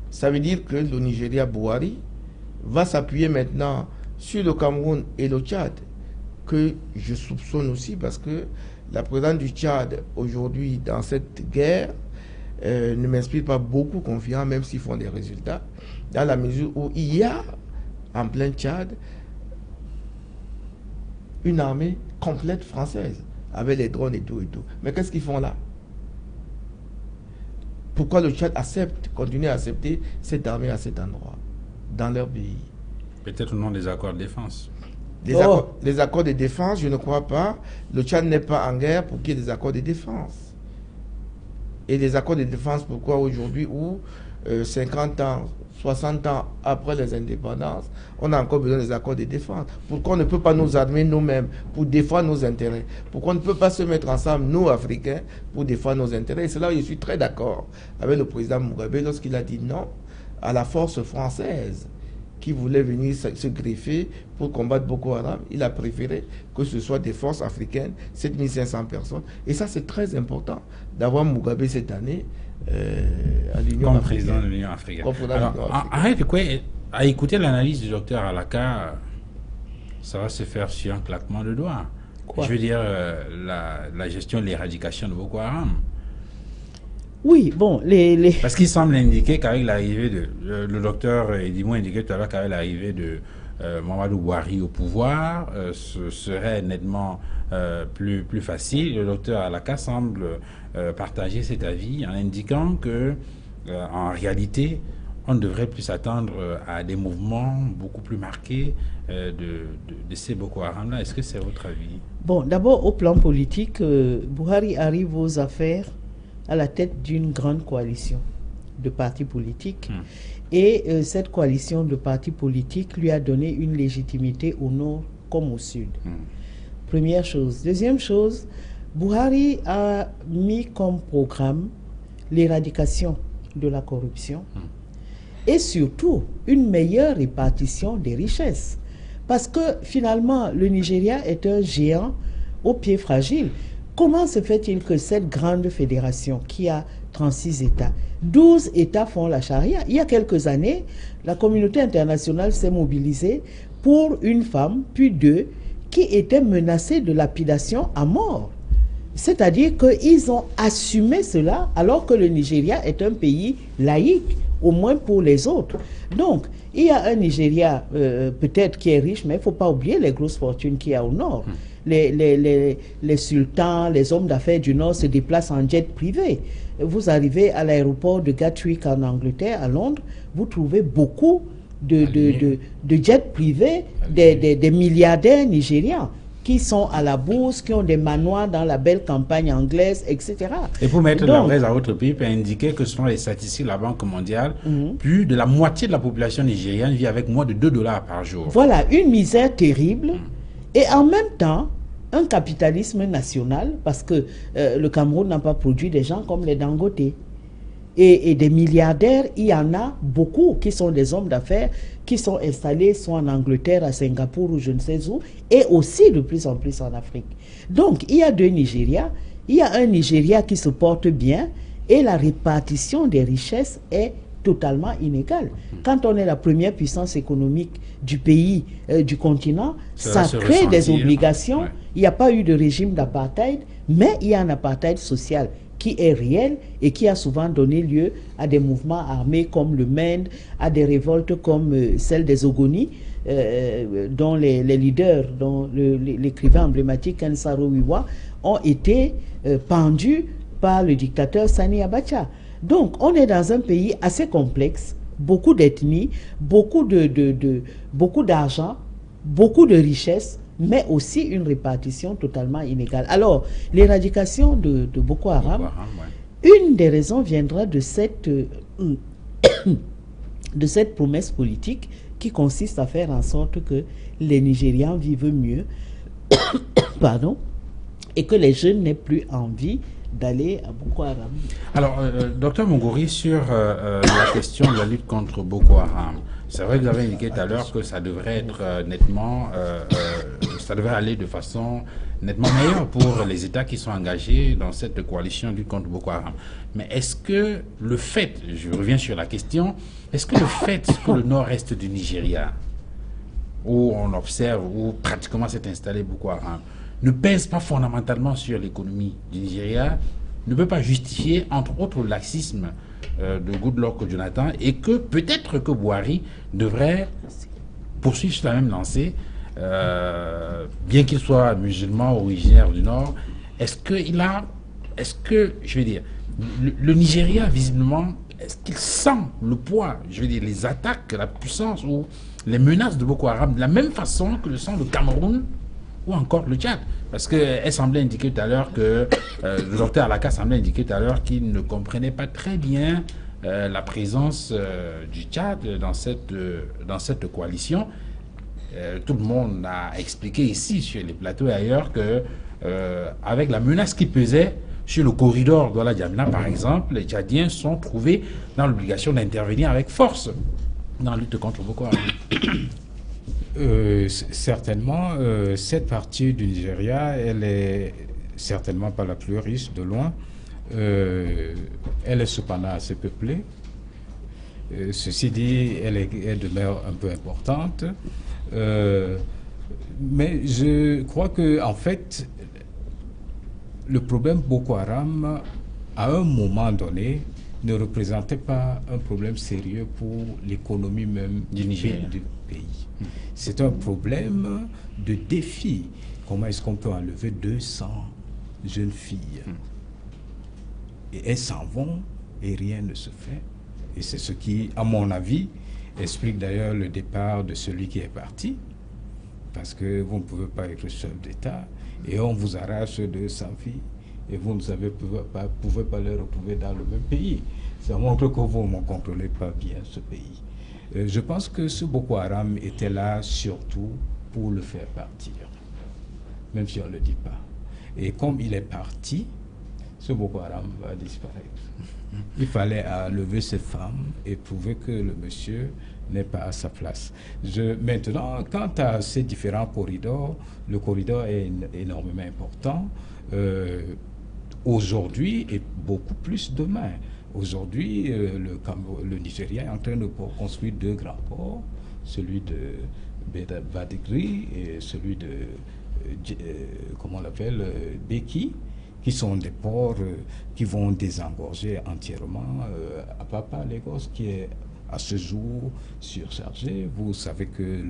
ça veut dire que le Nigeria Buhari va s'appuyer maintenant sur le Cameroun et le Tchad, que je soupçonne aussi parce que la présence du Tchad aujourd'hui dans cette guerre ne m'inspire pas beaucoup confiance, même s'ils font des résultats, dans la mesure où il y a en plein Tchad une armée complète française, avec les drones et tout et tout. Mais qu'est-ce qu'ils font là? Pourquoi le Tchad continue à accepter cette armée à cet endroit, dans leur pays? Peut-être au nom des accords de défense. Les accords de défense, je ne crois pas. Le Tchad n'est pas en guerre pour qu'il y ait des accords de défense. Et les accords de défense, pourquoi aujourd'hui, où 50 ans, 60 ans après les indépendances, on a encore besoin des accords de défense? Pourquoi on ne peut pas nous armer nous-mêmes pour défendre nos intérêts? Pourquoi on ne peut pas se mettre ensemble, nous, Africains, pour défendre nos intérêts? Et c'est là où je suis très d'accord avec le président Mugabe lorsqu'il a dit non à la force française qui voulait venir se greffer pour combattre Boko Haram. Il a préféré que ce soit des forces africaines, 7500 personnes. Et ça, c'est très important d'avoir Mugabe cette année à l'Union africaine. Comme président de l'Union africaine. Arrête, à écouter l'analyse du docteur Alaka, ça va se faire sur un claquement de doigts. Je veux dire, la gestion de l'éradication de Boko Haram. Oui, bon, Parce qu'il semble indiquer qu'avec l'arrivée de... Le docteur Edimou indiquait tout à l'heure qu'avec l'arrivée de Mamadou Bouhari au pouvoir, ce serait nettement plus facile. Le docteur Alaka semble partager cet avis en indiquant que, en réalité, on devrait plus s'attendre à des mouvements beaucoup plus marqués de ces Boko Haram-là. Est-ce que c'est votre avis? Bon, d'abord, au plan politique, Bouhari arrive aux affaires à la tête d'une grande coalition de partis politiques. Et cette coalition de partis politiques lui a donné une légitimité au nord comme au sud. Première chose. Deuxième chose, Bouhari a mis comme programme l'éradication de la corruption et surtout une meilleure répartition des richesses. Parce que finalement, le Nigeria est un géant aux pieds fragiles. Comment se fait-il que cette grande fédération qui a 36 États, 12 États font la charia? Il y a quelques années, la communauté internationale s'est mobilisée pour une femme, puis deux, qui étaient menacées de lapidation à mort. C'est-à-dire qu'ils ont assumé cela alors que le Nigeria est un pays laïque, au moins pour les autres. Donc, il y a un Nigeria peut-être qui est riche, mais il ne faut pas oublier les grosses fortunes qu'il y a au nord. Les sultans, les hommes d'affaires du Nord se déplacent en jet privé. Vous arrivez à l'aéroport de Gatwick en Angleterre, à Londres, vous trouvez beaucoup de jets privés des milliardaires nigérians qui sont à la bourse, qui ont des manoirs dans la belle campagne anglaise, etc. Et pour mettre la braise à votre pays, peut indiquer que selon les statistiques de la Banque mondiale, plus de la moitié de la population nigériane vit avec moins de $2 par jour. Voilà, une misère terrible. Et en même temps, un capitalisme national, parce que le Cameroun n'a pas produit des gens comme les Dangote. Et des milliardaires, il y en a beaucoup qui sont des hommes d'affaires, qui sont installés soit en Angleterre, à Singapour ou je ne sais où, et aussi de plus en plus en Afrique. Donc, il y a deux Nigeria. Il y a un Nigeria qui se porte bien et la répartition des richesses est totalement inégale. Quand on est la première puissance économique du pays, du continent, ça crée des obligations. Ouais. Il n'y a pas eu de régime d'apartheid, mais il y a un apartheid social qui est réel et qui a souvent donné lieu à des mouvements armés comme le MEND, à des révoltes comme celle des Ogoni, dont les leaders, dont l'écrivain emblématique Nsaro Wiwa, ont été pendus par le dictateur Sani Abacha. Donc, on est dans un pays assez complexe, beaucoup d'ethnies, beaucoup d'argent, beaucoup de richesses, mais aussi une répartition totalement inégale. Alors, l'éradication de Boko Haram, une des raisons viendra de cette promesse politique qui consiste à faire en sorte que les Nigérians vivent mieux, pardon, et que les jeunes n'aient plus envie d'aller à Boko Haram. Alors, docteur Munguri, sur la question de la lutte contre Boko Haram, c'est vrai que vous avez indiqué tout à l'heure que ça devrait être nettement, ça devrait aller de façon nettement meilleure pour les États qui sont engagés dans cette coalition de lutte contre Boko Haram. Mais est-ce que le fait, je reviens sur la question, est-ce que le fait que le nord-est du Nigeria, où on observe, où pratiquement s'est installé Boko Haram, ne pèse pas fondamentalement sur l'économie du Nigeria, ne peut pas justifier, entre autres, le laxisme de Goodluck Jonathan, et que peut-être que Bouhari devrait poursuivre sur la même lancée, bien qu'il soit musulman originaire du Nord. Est-ce que, je veux dire, le Nigeria, visiblement, est-ce qu'il sent le poids, je veux dire, les attaques, la puissance ou les menaces de Boko Haram de la même façon que le sent le Cameroun ou encore le Tchad? Parce qu'elle semblait indiquer tout à l'heure que, le docteur Alaka semblait indiquer tout à l'heure qu'il ne comprenait pas très bien la présence du Tchad dans cette coalition. Tout le monde a expliqué ici, sur les plateaux et ailleurs, que avec la menace qui pesait sur le corridor Douala-Djamena, par exemple, les Tchadiens sont trouvés dans l'obligation d'intervenir avec force dans la lutte contre Boko Haram. Certainement, cette partie du Nigeria, elle est certainement pas la plus riche de loin. Elle est cependant assez peuplée. Ceci dit, elle demeure un peu importante. Mais je crois que, en fait, le problème Boko Haram à un moment donné, ne représentait pas un problème sérieux pour l'économie même du pays. C'est un problème de défi. Comment est-ce qu'on peut enlever 200 jeunes filles? Et elles s'en vont et rien ne se fait. Et c'est ce qui, à mon avis, explique d'ailleurs le départ de celui qui est parti. Parce que vous ne pouvez pas être chef d'État et on vous arrache 200 filles et vous ne pouvez pas les retrouver dans le même pays. Ça montre que vous ne contrôlez pas bien ce pays. Je pense que ce Boko Haram était là surtout pour le faire partir, même si on ne le dit pas. Et comme il est parti, ce Boko Haram va disparaître. Il fallait enlever ces femmes et prouver que le monsieur n'est pas à sa place. Maintenant, quant à ces différents corridors, le corridor est énormément important aujourd'hui et beaucoup plus demain. Aujourd'hui, le Nigeria est en train de construire 2 grands ports, celui de Badegri et celui de, comment on l'appelle, Beki, qui sont des ports qui vont désengorger entièrement Apapa, Lagos, qui est à ce jour surchargé. Vous savez que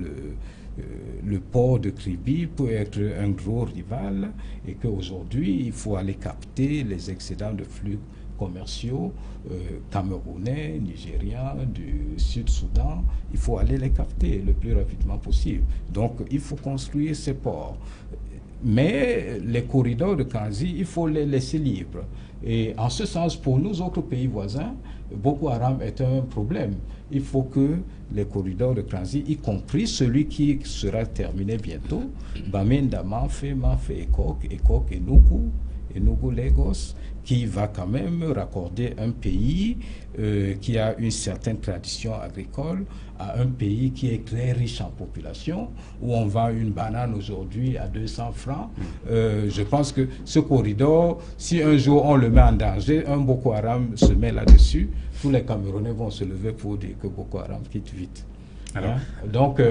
le port de Kribi peut être un gros rival et qu'aujourd'hui, il faut aller capter les excédents de flux commerciaux camerounais, nigériens, du Sud-Soudan. Il faut aller les capter le plus rapidement possible. Donc, il faut construire ces ports. Mais les corridors de Kanzi, il faut les laisser libres. Et en ce sens, pour nous autres pays voisins, Boko Haram est un problème. Il faut que les corridors de Kanzi, y compris celui qui sera terminé bientôt, Bamenda, Manfé, Ekok, Enugu, Lagos, qui va quand même raccorder un pays qui a une certaine tradition agricole à un pays qui est très riche en population, où on vend une banane aujourd'hui à 200 francs. Je pense que ce corridor, si un jour on le met en danger, un Boko Haram se met là-dessus, tous les Camerounais vont se lever pour dire que Boko Haram quitte vite. Alors, donc,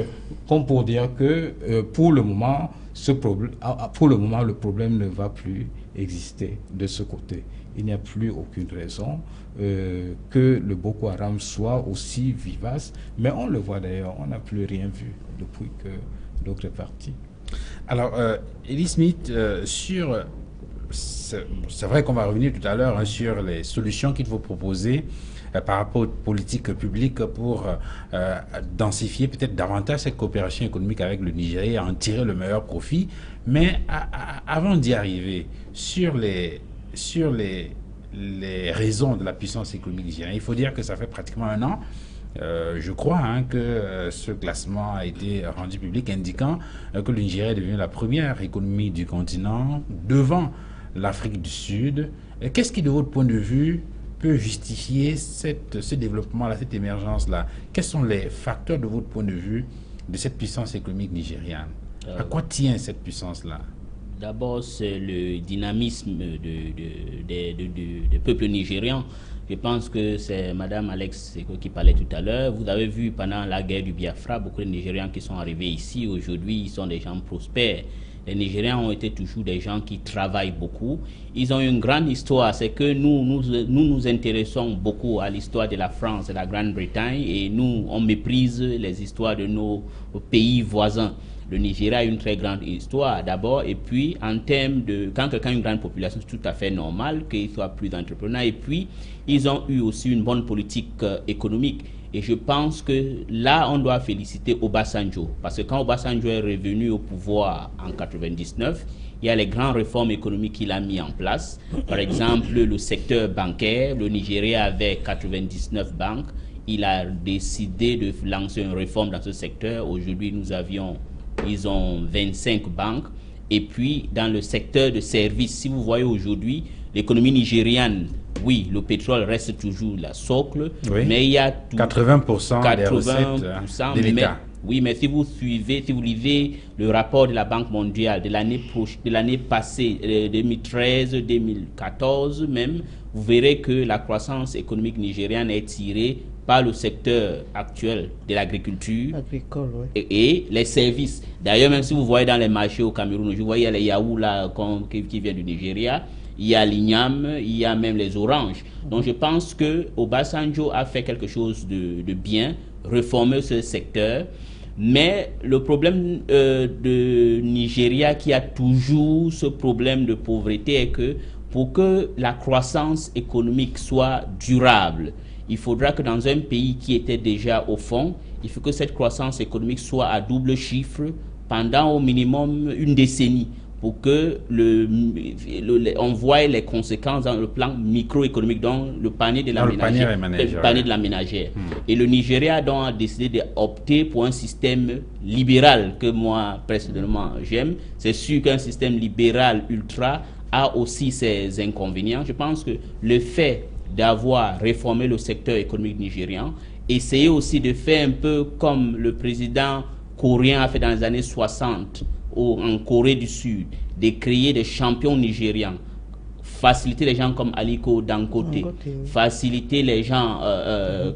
comme pour dire que pour le moment, le problème ne va plus exister de ce côté. Il n'y a plus aucune raison que le Boko Haram soit aussi vivace, mais on le voit d'ailleurs, on n'a plus rien vu depuis que l'autre est parti. Alors, Elie Smith, c'est vrai qu'on va revenir tout à l'heure sur les solutions qu'il faut proposer par rapport aux politiques publiques pour densifier peut-être davantage cette coopération économique avec le Nigeria et en tirer le meilleur profit. Mais avant d'y arriver, sur les raisons de la puissance économique nigérienne, il faut dire que ça fait pratiquement 1 an, je crois, que ce classement a été rendu public indiquant que le Nigeria est devenu la première économie du continent devant l'Afrique du Sud. Qu'est-ce qui, de votre point de vue, peut justifier ce développement-là, cette émergence-là? Quels sont les facteurs, de votre point de vue, de cette puissance économique nigériane? À quoi tient cette puissance-là? D'abord, c'est le dynamisme des peuples nigérians. Je pense que c'est Mme Alex qui parlait tout à l'heure. Vous avez vu pendant la guerre du Biafra, beaucoup de Nigérians qui sont arrivés ici. Aujourd'hui, ils sont des gens prospères. Les Nigériens ont été toujours des gens qui travaillent beaucoup. Ils ont une grande histoire. C'est que nous intéressons beaucoup à l'histoire de la France et de la Grande-Bretagne et nous, on méprise les histoires de nos pays voisins. Le Nigeria a une très grande histoire d'abord, et puis en termes de... Quand quelqu'un a une grande population, c'est tout à fait normal qu'il soit plus entrepreneur. Et puis, ils ont eu aussi une bonne politique économique. Et je pense que là, on doit féliciter Obasanjo. Parce que quand Obasanjo est revenu au pouvoir en 1999, il y a les grandes réformes économiques qu'il a mis en place. Par exemple, le secteur bancaire. Le Nigeria avait 99 banques. Il a décidé de lancer une réforme dans ce secteur. Aujourd'hui, ils ont 25 banques. Et puis, dans le secteur de services, si vous voyez aujourd'hui, l'économie nigériane, oui, le pétrole reste toujours la socle, oui, mais il y a 80% des recettes de l'État. Oui, mais si vous lisez le rapport de la Banque mondiale de l'année passée, 2013-2014 même, vous verrez que la croissance économique nigériane est tirée par le secteur actuel de l'agriculture et les services. D'ailleurs, même si vous voyez dans les marchés au Cameroun, je voyais les yaourts là qui viennent du Nigeria, il y a l'Igname, il y a même les oranges. Donc je pense que Obasanjo a fait quelque chose de bien, réformer ce secteur. Mais le problème de Nigeria qui a toujours ce problème de pauvreté est que pour que la croissance économique soit durable, il faudra que dans un pays qui était déjà au fond, il faut que cette croissance économique soit à double chiffre pendant au minimum une décennie pour que on voit les conséquences dans le plan microéconomique, dans le panier de la ménagère. Et le Nigeria donc a décidé d'opter pour un système libéral que moi personnellement j'aime. C'est sûr qu'un système libéral ultra a aussi ses inconvénients. Je pense que le fait d'avoir réformé le secteur économique nigérian, essayer aussi de faire un peu comme le président coréen a fait dans les années 60 en Corée du Sud, de créer des champions nigérians, faciliter les gens comme Aliko Dangote, faciliter les gens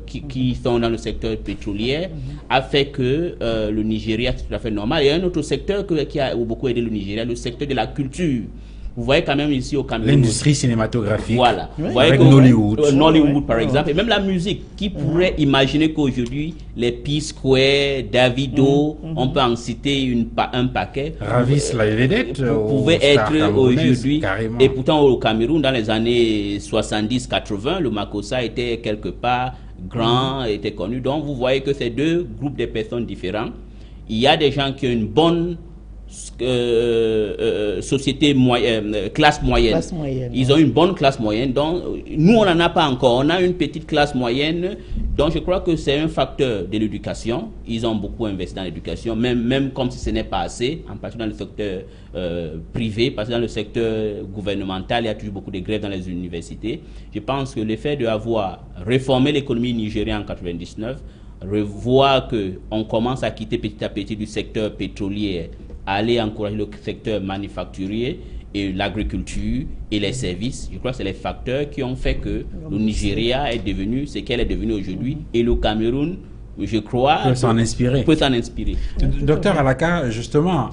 qui sont dans le secteur pétrolier, a fait que le Nigeria, c'est tout à fait normal. Il y a un autre secteur qui a beaucoup aidé le Nigeria, le secteur de la culture. Vous voyez quand même ici au Cameroun. L'industrie cinématographique. Voilà. Vous voyez avec Nollywood. Nollywood, par exemple. Et même la musique. Qui pourrait imaginer qu'aujourd'hui, les P-Square, Davido, on peut en citer un paquet. Ravis la vedette. Pouvait être aujourd'hui. Et pourtant, au Cameroun, dans les années 70-80, le Makossa était quelque part grand, était connu. Donc, vous voyez que c'est deux groupes de personnes différents. Il y a des gens qui ont une bonne société classe moyenne. Ils ont une bonne classe moyenne. Donc, nous, on n'en a pas encore. On a une petite classe moyenne. Donc, je crois que c'est un facteur de l'éducation. Ils ont beaucoup investi dans l'éducation, même comme si ce n'est pas assez, en particulier dans le secteur privé, parce que dans le secteur gouvernemental, il y a toujours beaucoup de grèves dans les universités. Je pense que le fait d'avoir réformé l'économie nigérienne en 1999, revoir qu'on commence à quitter petit à petit du secteur pétrolier, aller encourager le secteur manufacturier et l'agriculture et les services. Je crois que c'est les facteurs qui ont fait que le Nigeria est devenu ce qu'elle est devenue aujourd'hui et le Cameroun, je crois, peut s'en inspirer. Docteur Alaka, justement,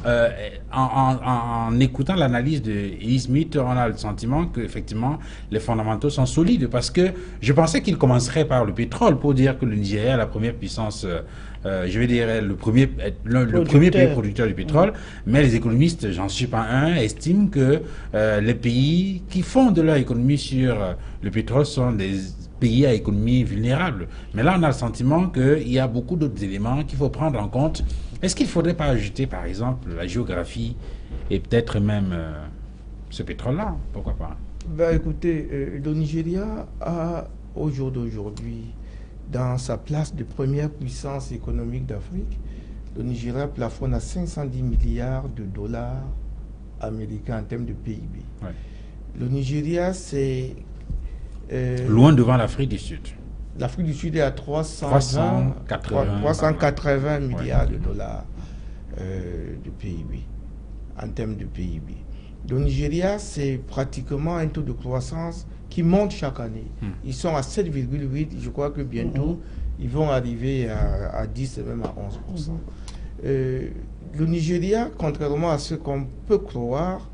en écoutant l'analyse de E. Smith, on a le sentiment qu'effectivement, les fondamentaux sont solides parce que je pensais qu'il commencerait par le pétrole pour dire que le Nigeria est la première puissance, je vais dire le premier pays producteur du pétrole, mais les économistes, j'en suis pas un, estiment que les pays qui fondent leur économie sur le pétrole sont des pays à économie vulnérable. Mais là, on a le sentiment qu'il y a beaucoup d'autres éléments qu'il faut prendre en compte. Est-ce qu'il ne faudrait pas ajouter, par exemple, la géographie et peut-être même ce pétrole-là? Pourquoi pas? Ben, écoutez, le Nigeria a, au jour d'aujourd'hui, dans sa place de première puissance économique d'Afrique, le Nigeria plafonne à 510 milliards de dollars américains en termes de PIB. Ouais. Le Nigeria, c'est... loin devant l'Afrique du Sud. L'Afrique du Sud est à 380 milliards de dollars de PIB, en termes de PIB. Le Nigeria, c'est pratiquement un taux de croissance qui monte chaque année. Ils sont à 7,8, je crois que bientôt, ils vont arriver à 10 et même à 11%. Le Nigeria, contrairement à ce qu'on peut croire,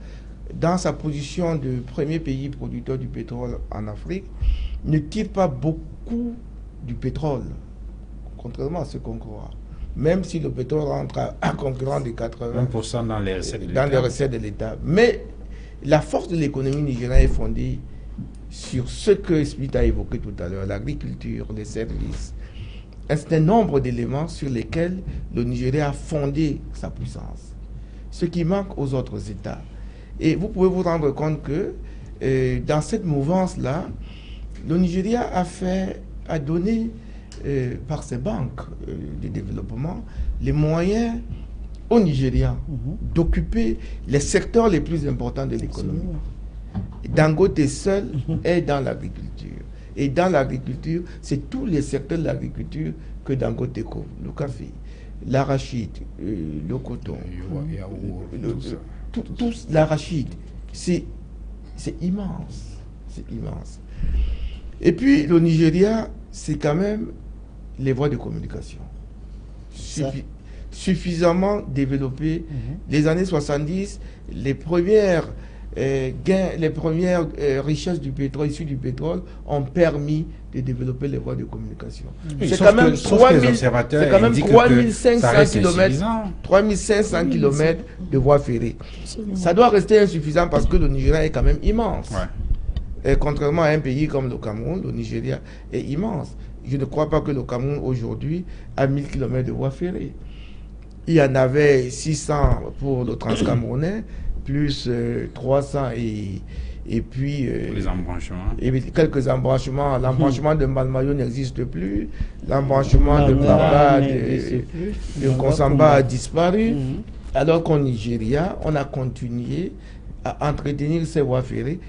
dans sa position de premier pays producteur du pétrole en Afrique, ne tire pas beaucoup du pétrole, contrairement à ce qu'on croit. Même si le pétrole rentre à concurrent de 80% dans les recettes de l'État. Mais la force de l'économie nigérienne est fondée sur ce que Smith a évoqué tout à l'heure, l'agriculture, les services, un certain nombre d'éléments sur lesquels le Nigeria a fondé sa puissance. Ce qui manque aux autres États. Et vous pouvez vous rendre compte que dans cette mouvance-là, le Nigeria a donné par ses banques de développement les moyens aux Nigérians d'occuper les secteurs les plus importants de l'économie. Dangote seul est dans l'agriculture. Et dans l'agriculture, c'est tous les secteurs de l'agriculture que Dangote couvre. Le café, l'arachide, le coton, l'arachide, c'est immense. C'est immense. Et puis, le Nigeria, c'est quand même les voies de communication. Suffisamment développées. Les années 70, les premières les premières richesses du pétrole, issues du pétrole, ont permis de développer les voies de communication. Oui, c'est quand même 3500 km de voies ferrées. Ça doit rester insuffisant parce que le Nigeria est quand même immense. Ouais. Et contrairement à un pays comme le Cameroun, le Nigeria est immense. Je ne crois pas que le Cameroun aujourd'hui a 1000 km de voies ferrées. Il y en avait 600 pour le transcamerounais, plus 300 et puis les embranchements. Et quelques embranchements. L'embranchement de Malmayo n'existe plus. L'embranchement de Baba, de Konsamba a disparu. Alors qu'au Nigeria, on a continué à entretenir ces voies ferrées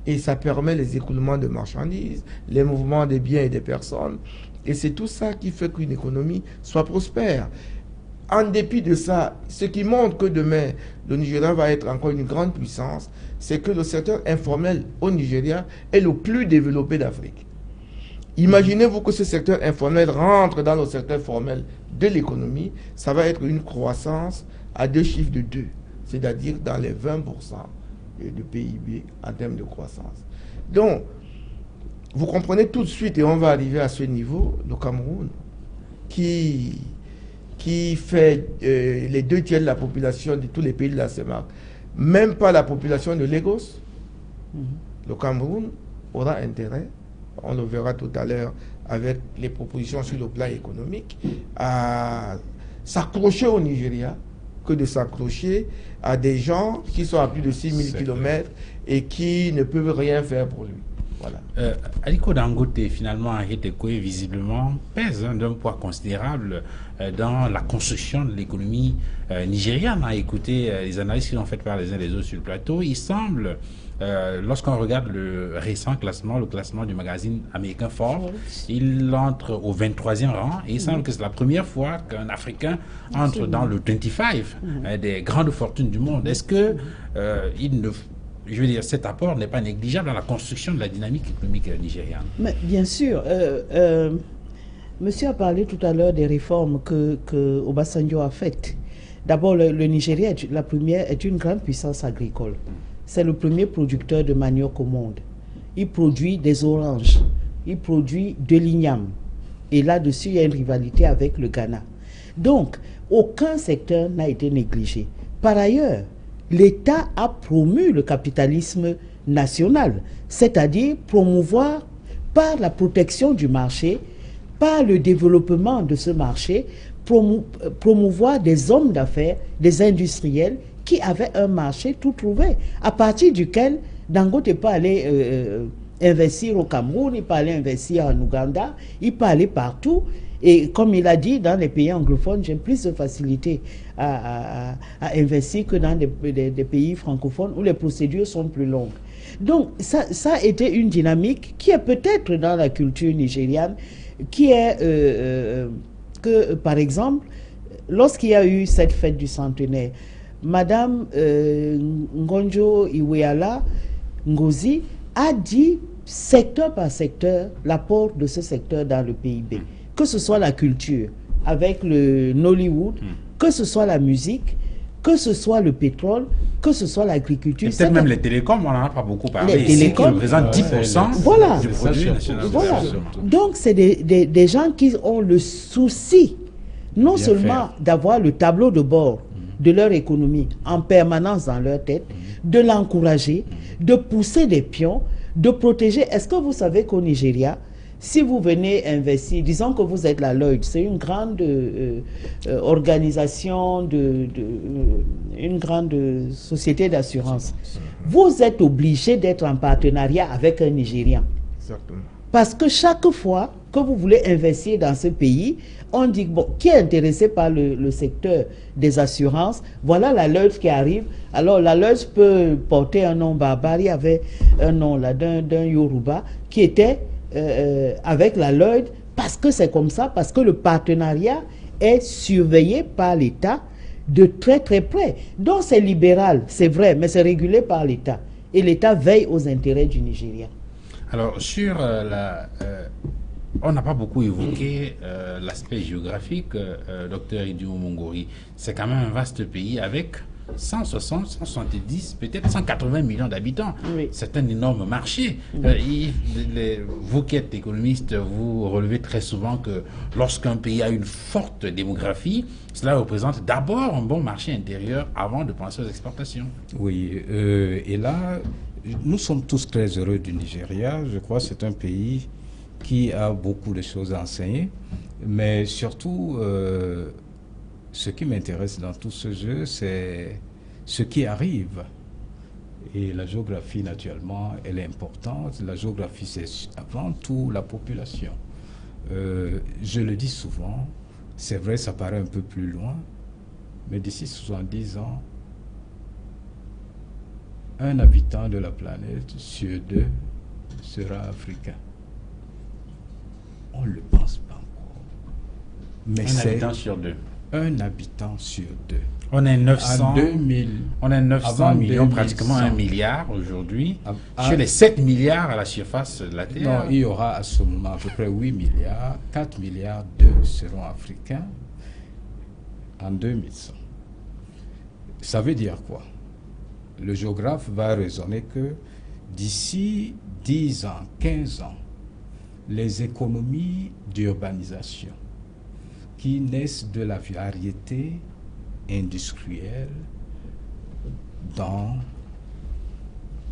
et ça permet les écoulements de marchandises, les mouvements des biens et des personnes. Et c'est tout ça qui fait qu'une économie soit prospère. En dépit de ça, ce qui montre que demain, le Nigeria va être encore une grande puissance, c'est que le secteur informel au Nigeria est le plus développé d'Afrique. Imaginez-vous que ce secteur informel rentre dans le secteur formel de l'économie, ça va être une croissance à 2 chiffres de 2, c'est-à-dire dans les 20% de PIB en termes de croissance. Donc, vous comprenez tout de suite, et on va arriver à ce niveau, le Cameroun, qui fait les 2 tiers de la population de tous les pays de la CEMAC, même pas la population de Lagos, le Cameroun aura intérêt, on le verra tout à l'heure avec les propositions sur le plan économique, à s'accrocher au Nigeria que de s'accrocher à des gens qui sont à plus de 6000 km et qui ne peuvent rien faire pour lui. Voilà. Aliko Dangote, finalement, Henri Tekoué, visiblement, pèse d'un poids considérable dans la construction de l'économie nigériane. À écouter les analyses qui sont faites par les uns et les autres sur le plateau, il semble, lorsqu'on regarde le récent classement, le classement du magazine américain Forbes, il entre au 23e rang et il semble que c'est la première fois qu'un Africain entre dans le 25 des grandes fortunes du monde. Est-ce que je veux dire, cet apport n'est pas négligeable dans la construction de la dynamique économique nigériane? Mais bien sûr. Monsieur a parlé tout à l'heure des réformes que Obasanjo a faites. D'abord, le Nigeria est une grande puissance agricole. C'est le premier producteur de manioc au monde. Il produit des oranges, il produit de l'igname. Et là-dessus, il y a une rivalité avec le Ghana. Donc, aucun secteur n'a été négligé. Par ailleurs, l'État a promu le capitalisme national, c'est-à-dire promouvoir par la protection du marché, par le développement de ce marché, promouvoir des hommes d'affaires, des industriels qui avaient un marché tout trouvé, à partir duquel Dangote peut aller investir au Cameroun, il peut aller investir en Ouganda, il peut aller partout. Et comme il a dit, dans les pays anglophones, j'ai plus de facilité à investir que dans des pays francophones où les procédures sont plus longues. Donc, ça a été une dynamique qui est peut-être dans la culture nigériane, qui est que, par exemple, lorsqu'il y a eu cette fête du centenaire, Madame Ngonjo Iweala Ngozi a dit, secteur par secteur, l'apport de ce secteur dans le PIB. Que ce soit la culture, avec le Nollywood, que ce soit la musique, que ce soit le pétrole, que ce soit l'agriculture. Peut-être même les télécoms, on n'en a pas beaucoup parlé. Les télécoms, qui représentent 10% voilà, du produit national. Voilà. Donc, c'est des gens qui ont le souci, non bien seulement d'avoir le tableau de bord de leur économie en permanence dans leur tête, de l'encourager, de pousser des pions, de protéger. Est-ce que vous savez qu'au Nigeria, si vous venez investir, disons que vous êtes la Lloyd, c'est une grande organisation, une grande société d'assurance. Vous êtes obligé d'être en partenariat avec un Nigérian. Exactement. Parce que chaque fois que vous voulez investir dans ce pays, on dit, bon, qui est intéressé par le secteur des assurances? Voilà la Lloyd qui arrive. Alors la Lloyd peut porter un nom barbare. Il y avait un nom là d'un Yoruba qui était avec la Lloyd, parce que c'est comme ça, parce que le partenariat est surveillé par l'État de très très près. Donc c'est libéral, c'est vrai, mais c'est régulé par l'État. Et l'État veille aux intérêts du Nigeria. Alors sur on n'a pas beaucoup évoqué l'aspect géographique, docteur Idiou Mongori. C'est quand même un vaste pays avec 160, 170, peut-être 180 millions d'habitants. Oui. C'est un énorme marché. Vous qui êtes économiste, vous relevez très souvent que lorsqu'un pays a une forte démographie, cela représente d'abord un bon marché intérieur avant de penser aux exportations. Oui, et là, nous sommes tous très heureux du Nigeria. Je crois que c'est un pays qui a beaucoup de choses à enseigner, mais surtout, ce qui m'intéresse dans tout ce jeu, c'est ce qui arrive. Et la géographie, naturellement, elle est importante. La géographie, c'est avant tout la population. Je le dis souvent, c'est vrai, ça paraît un peu plus loin, mais d'ici 70 ans, un habitant de la planète sur 2 sera africain. On ne le pense pas encore. Mais Un habitant sur 2. Un habitant sur 2. On est 900, 2000, on est 900 millions, 2100. pratiquement 1 milliard aujourd'hui, À- sur les 7 milliards à la surface de la Terre. Non, il y aura à ce moment à peu près 8 milliards, 4 milliards d'eux seront africains en 2100. Ça veut dire quoi? Le géographe va raisonner que d'ici 10 ans, 15 ans, les économies d'urbanisation qui naissent de la variété industrielle dans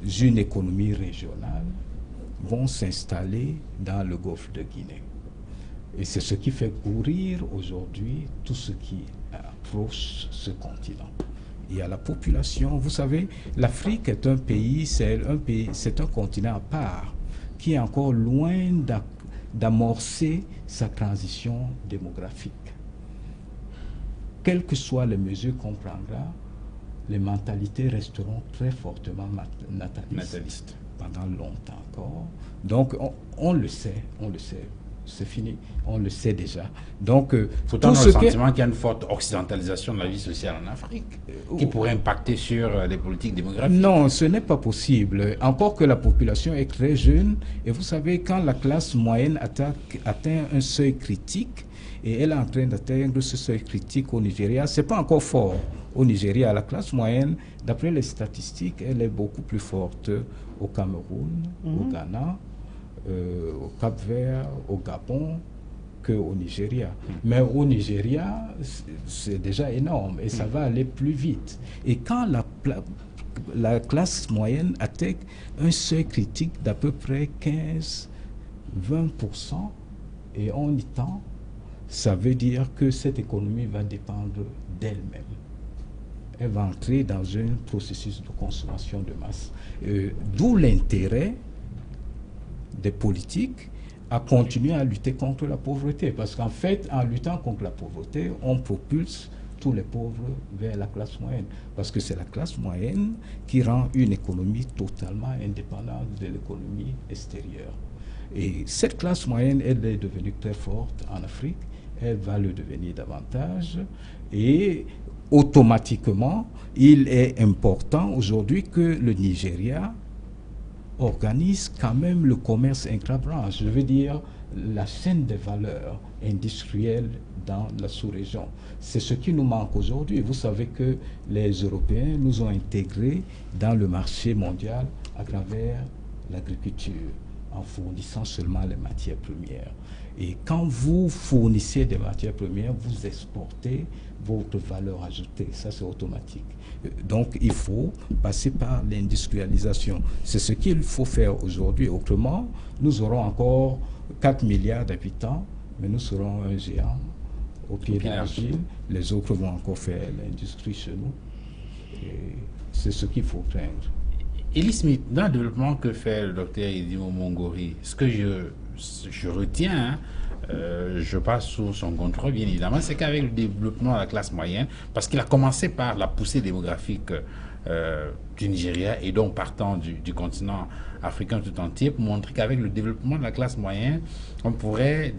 une économie régionale vont s'installer dans le golfe de Guinée. Et c'est ce qui fait courir aujourd'hui tout ce qui approche ce continent. Et à la population, vous savez, l'Afrique est un pays, c'est un continent à part qui est encore loin d'amorcer sa transition démographique. Quelles que soient les mesures qu'on prendra, les mentalités resteront très fortement natalistes pendant longtemps encore. Donc on le sait, c'est fini, on le sait déjà. Donc pourtant, on a le sentiment qu'il y a une forte occidentalisation de la vie sociale en Afrique qui pourrait impacter sur les politiques démographiques. Non, ce n'est pas possible. Encore que la population est très jeune, et vous savez, quand la classe moyenne atteint un seuil critique, et elle est en train d'atteindre ce seuil critique au Nigeria, c'est pas encore fort. Au Nigeria, la classe moyenne, d'après les statistiques, elle est beaucoup plus forte au Cameroun, au Ghana, au Cap-Vert, au Gabon, qu'au Nigeria. Mais au Nigeria, c'est déjà énorme et ça va aller plus vite. Et quand la classe moyenne atteint un seuil critique d'à peu près 15-20%, et on y tend, ça veut dire que cette économie va dépendre d'elle-même. Elle va entrer dans un processus de consommation de masse. D'où l'intérêt des politiques à continuer à lutter contre la pauvreté. Parce qu'en fait, en luttant contre la pauvreté, on propulse tous les pauvres vers la classe moyenne. Parce que c'est la classe moyenne qui rend une économie totalement indépendante de l'économie extérieure. Et cette classe moyenne, elle est devenue très forte en Afrique. Elle va le devenir davantage. Et automatiquement, il est important aujourd'hui que le Nigeria organise quand même le commerce intra-branche, je veux dire la chaîne des valeurs industrielles dans la sous-région. C'est ce qui nous manque aujourd'hui. Vous savez que les Européens nous ont intégrés dans le marché mondial à travers l'agriculture, en fournissant seulement les matières premières. Et quand vous fournissez des matières premières, vous exportez votre valeur ajoutée. Ça, c'est automatique. Donc, il faut passer par l'industrialisation. C'est ce qu'il faut faire aujourd'hui. Autrement, nous aurons encore 4 milliards d'habitants, mais nous serons un géant au pied de l'argile. Les autres vont encore faire l'industrie chez nous. Et c'est ce qu'il faut craindre. Elie Smith, dans le développement que fait le docteur Idimo Mongori, ce que je retiens, je passe sous son contrôle bien évidemment, c'est qu'avec le développement de la classe moyenne, parce qu'il a commencé par la poussée démographique du Nigeria et donc partant du continent africain tout entier, pour montrer qu'avec le développement de la classe moyenne, on pourrait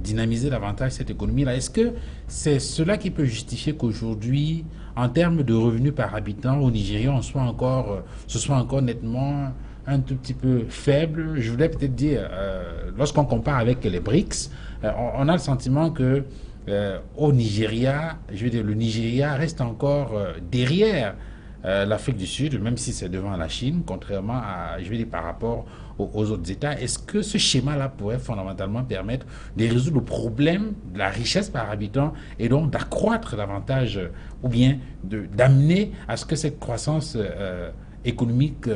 dynamiser davantage cette économie-là. Est-ce que c'est cela qui peut justifier qu'aujourd'hui, en termes de revenus par habitant au Nigeria, ce soit encore nettement un tout petit peu faible? Je voulais peut-être dire, lorsqu'on compare avec les BRICS, on a le sentiment que au Nigeria, je veux dire, le Nigeria reste encore derrière l'Afrique du Sud, même si c'est devant la Chine, contrairement à, je veux dire, par rapport aux autres États. Est-ce que ce schéma-là pourrait fondamentalement permettre de résoudre le problème de la richesse par habitant et donc d'accroître davantage ou bien d'amener à ce que cette croissance économique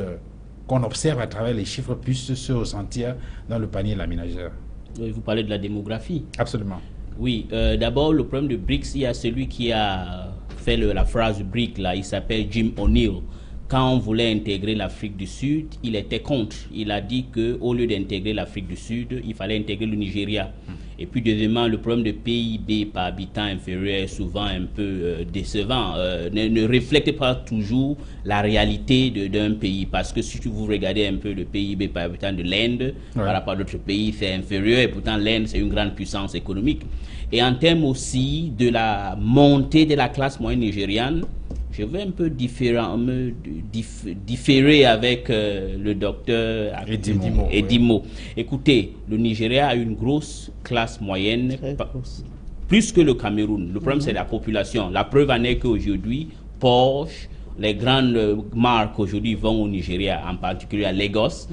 qu'on observe à travers les chiffres puisse se ressentir dans le panier de la ménagère? Vous parlez de la démographie. Absolument. Oui, d'abord le problème de BRICS, il y a celui qui a fait la phrase BRIC là, il s'appelle Jim O'Neill. Quand on voulait intégrer l'Afrique du Sud, il était contre. Il a dit qu'au lieu d'intégrer l'Afrique du Sud, il fallait intégrer le Nigeria. Et puis deuxièmement, le problème de PIB par habitant inférieur est souvent un peu décevant, ne reflète pas toujours la réalité d'un pays. Parce que si vous regardez un peu le PIB par habitant de l'Inde, par rapport à d'autres pays, c'est inférieur. Et pourtant, l'Inde, c'est une grande puissance économique. Et en termes aussi de la montée de la classe moyenne nigériane, je vais un peu différer avec le docteur Edimo. Écoutez, le Nigeria a une grosse classe moyenne, plus que le Cameroun. Le problème, c'est la population. La preuve en est qu'aujourd'hui, Porsche, les grandes marques aujourd'hui vont au Nigeria, en particulier à Lagos.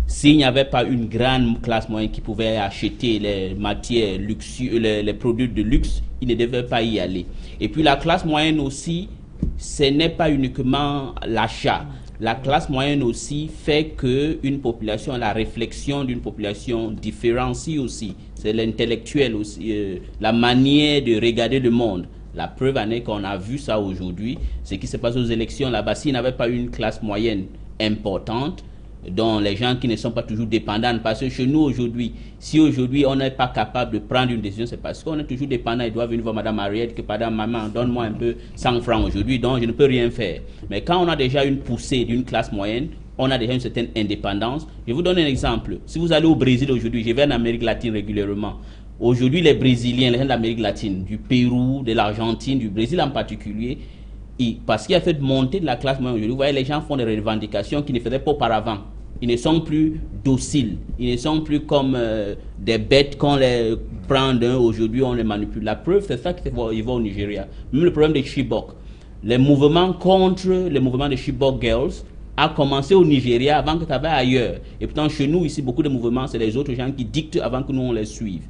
S'il n'y avait pas une grande classe moyenne qui pouvait acheter les matières luxueuses, les produits de luxe, ils ne devaient pas y aller. Et puis la classe moyenne aussi, ce n'est pas uniquement l'achat. La classe moyenne aussi fait qu'une population, la réflexion d'une population différencie aussi. C'est l'intellectuel aussi, la manière de regarder le monde. La preuve en est qu'on a vu ça aujourd'hui. Ce qui se passe aux élections là-bas, s'il n'avait pas une classe moyenne importante, dont les gens qui ne sont pas toujours dépendants, parce que chez nous aujourd'hui, si aujourd'hui on n'est pas capable de prendre une décision, c'est parce qu'on est toujours dépendant. Il doit venir voir Madame Mariette, que Madame Maman, donne-moi un peu 100 francs aujourd'hui, donc je ne peux rien faire. Mais quand on a déjà une poussée d'une classe moyenne, on a déjà une certaine indépendance. Je vous donne un exemple. Si vous allez au Brésil aujourd'hui, je vais en Amérique latine régulièrement. Aujourd'hui, les Brésiliens, les gens d'Amérique latine, du Pérou, de l'Argentine, du Brésil en particulier, parce qu'il y a fait monter de la classe moyenne aujourd'hui, vous voyez, les gens font des revendications qu'ils ne faisaient pas auparavant. Ils ne sont plus dociles, ils ne sont plus comme des bêtes qu'on les prend d'un, aujourd'hui on les manipule. La preuve, c'est ça qui fait qu'ils vont au Nigeria. Même le problème des Chibok. Les mouvements contre les mouvements des Chibok Girls a commencé au Nigeria avant que tu avais ailleurs. Et pourtant, chez nous, ici, beaucoup de mouvements, c'est les autres gens qui dictent avant que nous, on les suive.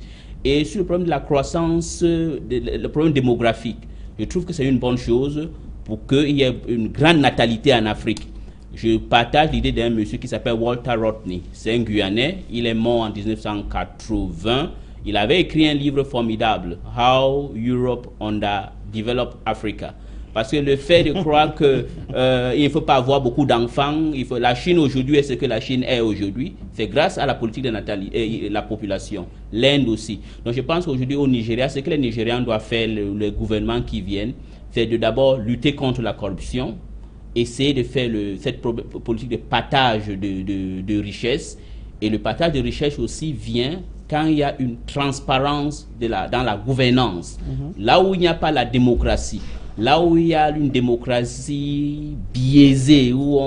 Et sur le problème de la croissance, le problème démographique, je trouve que c'est une bonne chose pour qu'il y ait une grande natalité en Afrique. Je partage l'idée d'un monsieur qui s'appelle Walter Rodney. C'est un Guyanais. Il est mort en 1980. Il avait écrit un livre formidable, How Europe Underdeveloped Africa. Parce que le fait de croire qu'il ne faut pas avoir beaucoup d'enfants, la Chine aujourd'hui est ce que la Chine est aujourd'hui, c'est grâce à la politique de natalité, la population. L'Inde aussi. Donc je pense qu'aujourd'hui au Nigeria, ce que les Nigérians doivent faire, le gouvernement qui viennent, c'est de d'abord lutter contre la corruption, essayer de faire cette politique de partage de richesses. Et le partage de richesses aussi vient quand il y a une transparence dans la gouvernance. Là où il n'y a pas la démocratie, là où il y a une démocratie biaisée, où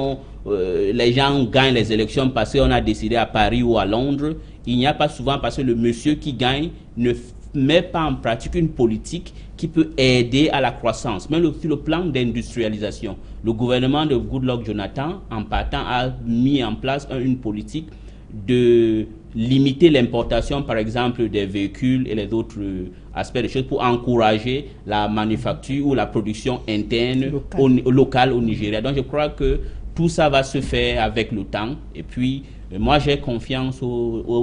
les gens gagnent les élections parce qu'on a décidé à Paris ou à Londres, il n'y a pas souvent parce que le monsieur qui gagne ne met pas en pratique une politique qui peut aider à la croissance. Même sur le plan d'industrialisation, le gouvernement de Goodluck Jonathan, en partant, a mis en place une politique de limiter l'importation, par exemple, des véhicules et les autres aspects des choses pour encourager la manufacture ou la production interne locale au Nigeria. Donc je crois que tout ça va se faire avec le temps. Et puis, moi, j'ai confiance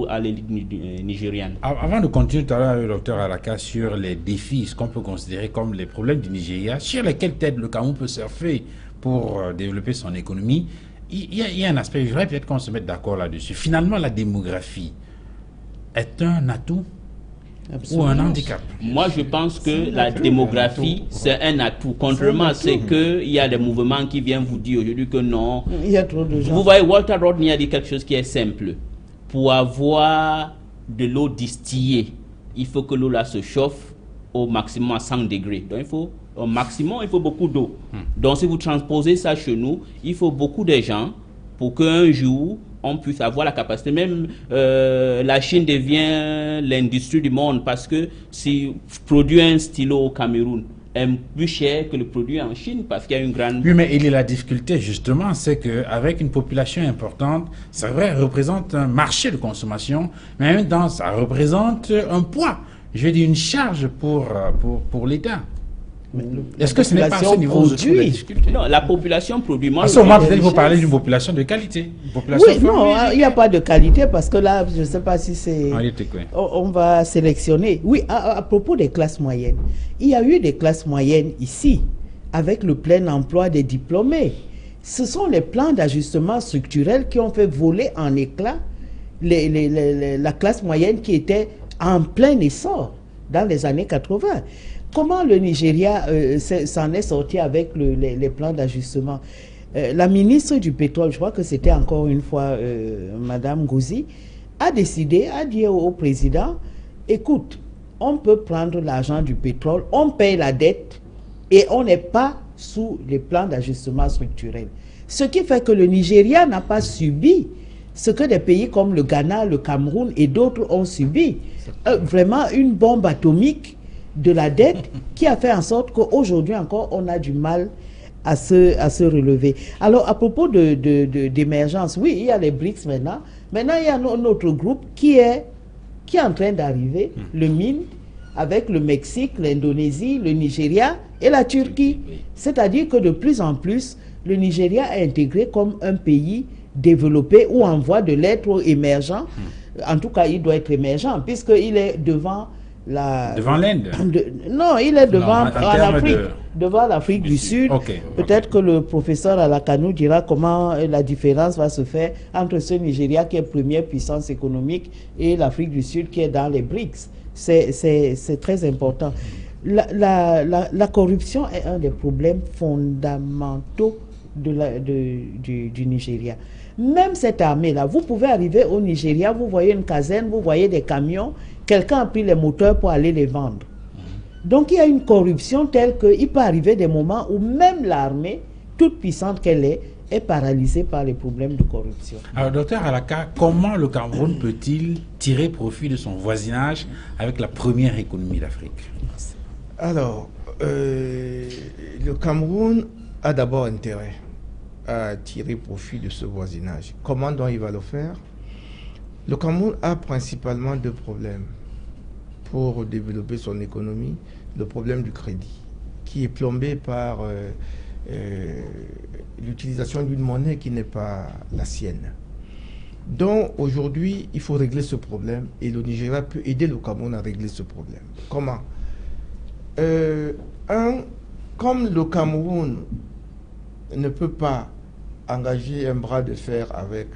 à l'élite nigériane. Avant de continuer tout à l'heure, docteur Alaka, sur les défis, ce qu'on peut considérer comme les problèmes du Nigeria, sur lesquels peut-être le Cameroun peut surfer pour développer son économie, il y a un aspect, je voudrais peut-être qu'on se mette d'accord là-dessus. Finalement, la démographie est un atout ou un handicap? Moi, je pense que la démographie, c'est un atout. Contrairement à ce qu'il y a des mouvements qui viennent vous dire aujourd'hui que non. Il y a trop de gens. Vous voyez, Walter Rodney a dit quelque chose qui est simple. Pour avoir de l'eau distillée, il faut que l'eau là se chauffe au maximum à 100 degrés. Donc, au maximum, il faut beaucoup d'eau. Donc, si vous transposez ça chez nous, il faut beaucoup de gens pour qu'un jour, on puisse avoir la capacité. Même la Chine devient l'industrie du monde parce que si produire un stylo au Cameroun est plus cher que le produit en Chine parce qu'il y a une grande... Oui, mais il y a la difficulté justement, c'est qu'avec une population importante, ça représente un marché de consommation, mais en même temps, ça représente un poids, je veux dire une charge pour l'État. Est-ce que ce n'est pas à ce niveau de la difficulté? Non, la population produit. À ce moment, peut-être vous parlez d'une population de qualité. Oui, non, il n'y a pas de qualité parce que là, je ne sais pas si c'est... On va sélectionner. Oui, à propos des classes moyennes, il y a eu des classes moyennes ici, avec le plein emploi des diplômés. Ce sont les plans d'ajustement structurel qui ont fait voler en éclats la classe moyenne qui était en plein essor dans les années 80. Comment le Nigeria s'en est sorti avec les plans d'ajustement? La ministre du pétrole, je crois que c'était encore une fois Madame Gouzi, a décidé, a dit au président, écoute, on peut prendre l'argent du pétrole, on paye la dette et on n'est pas sous les plans d'ajustement structurel. Ce qui fait que le Nigeria n'a pas subi ce que des pays comme le Ghana, le Cameroun et d'autres ont subi. Vraiment une bombe atomique de la dette qui a fait en sorte qu'aujourd'hui encore on a du mal à se relever. Alors à propos d'émergence, oui, il y a les BRICS maintenant. Maintenant il y a notre groupe qui est en train d'arriver, le MIN, avec le Mexique, l'Indonésie, le Nigeria et la Turquie. C'est-à-dire que de plus en plus, le Nigeria est intégré comme un pays développé ou en voie de l'être émergent. En tout cas, il doit être émergent puisqu'il est devant devant l'Inde? Non, il est devant devant l'Afrique du Sud. Peut-être que le professeur Alakanou dira comment la différence va se faire entre ce Nigeria qui est première puissance économique et l'Afrique du Sud qui est dans les BRICS. C'est très important. La corruption est un des problèmes fondamentaux du Nigeria. Même cette armée-là, vous pouvez arriver au Nigeria, vous voyez une caserne, vous voyez des camions, quelqu'un a pris les moteurs pour aller les vendre. Donc il y a une corruption telle qu'il peut arriver des moments où même l'armée, toute puissante qu'elle est paralysée par les problèmes de corruption. Alors docteur Alaka, comment le Cameroun peut-il tirer profit de son voisinage avec la première économie d'Afrique? Alors, le Cameroun a d'abord intérêt à tirer profit de ce voisinage. Comment donc il va le faire? Le Cameroun a principalement deux problèmes pour développer son économie. Le problème du crédit, qui est plombé par l'utilisation d'une monnaie qui n'est pas la sienne. Donc aujourd'hui, il faut régler ce problème et le Nigeria peut aider le Cameroun à régler ce problème. Comment? Comme le Cameroun ne peut pas engager un bras de fer avec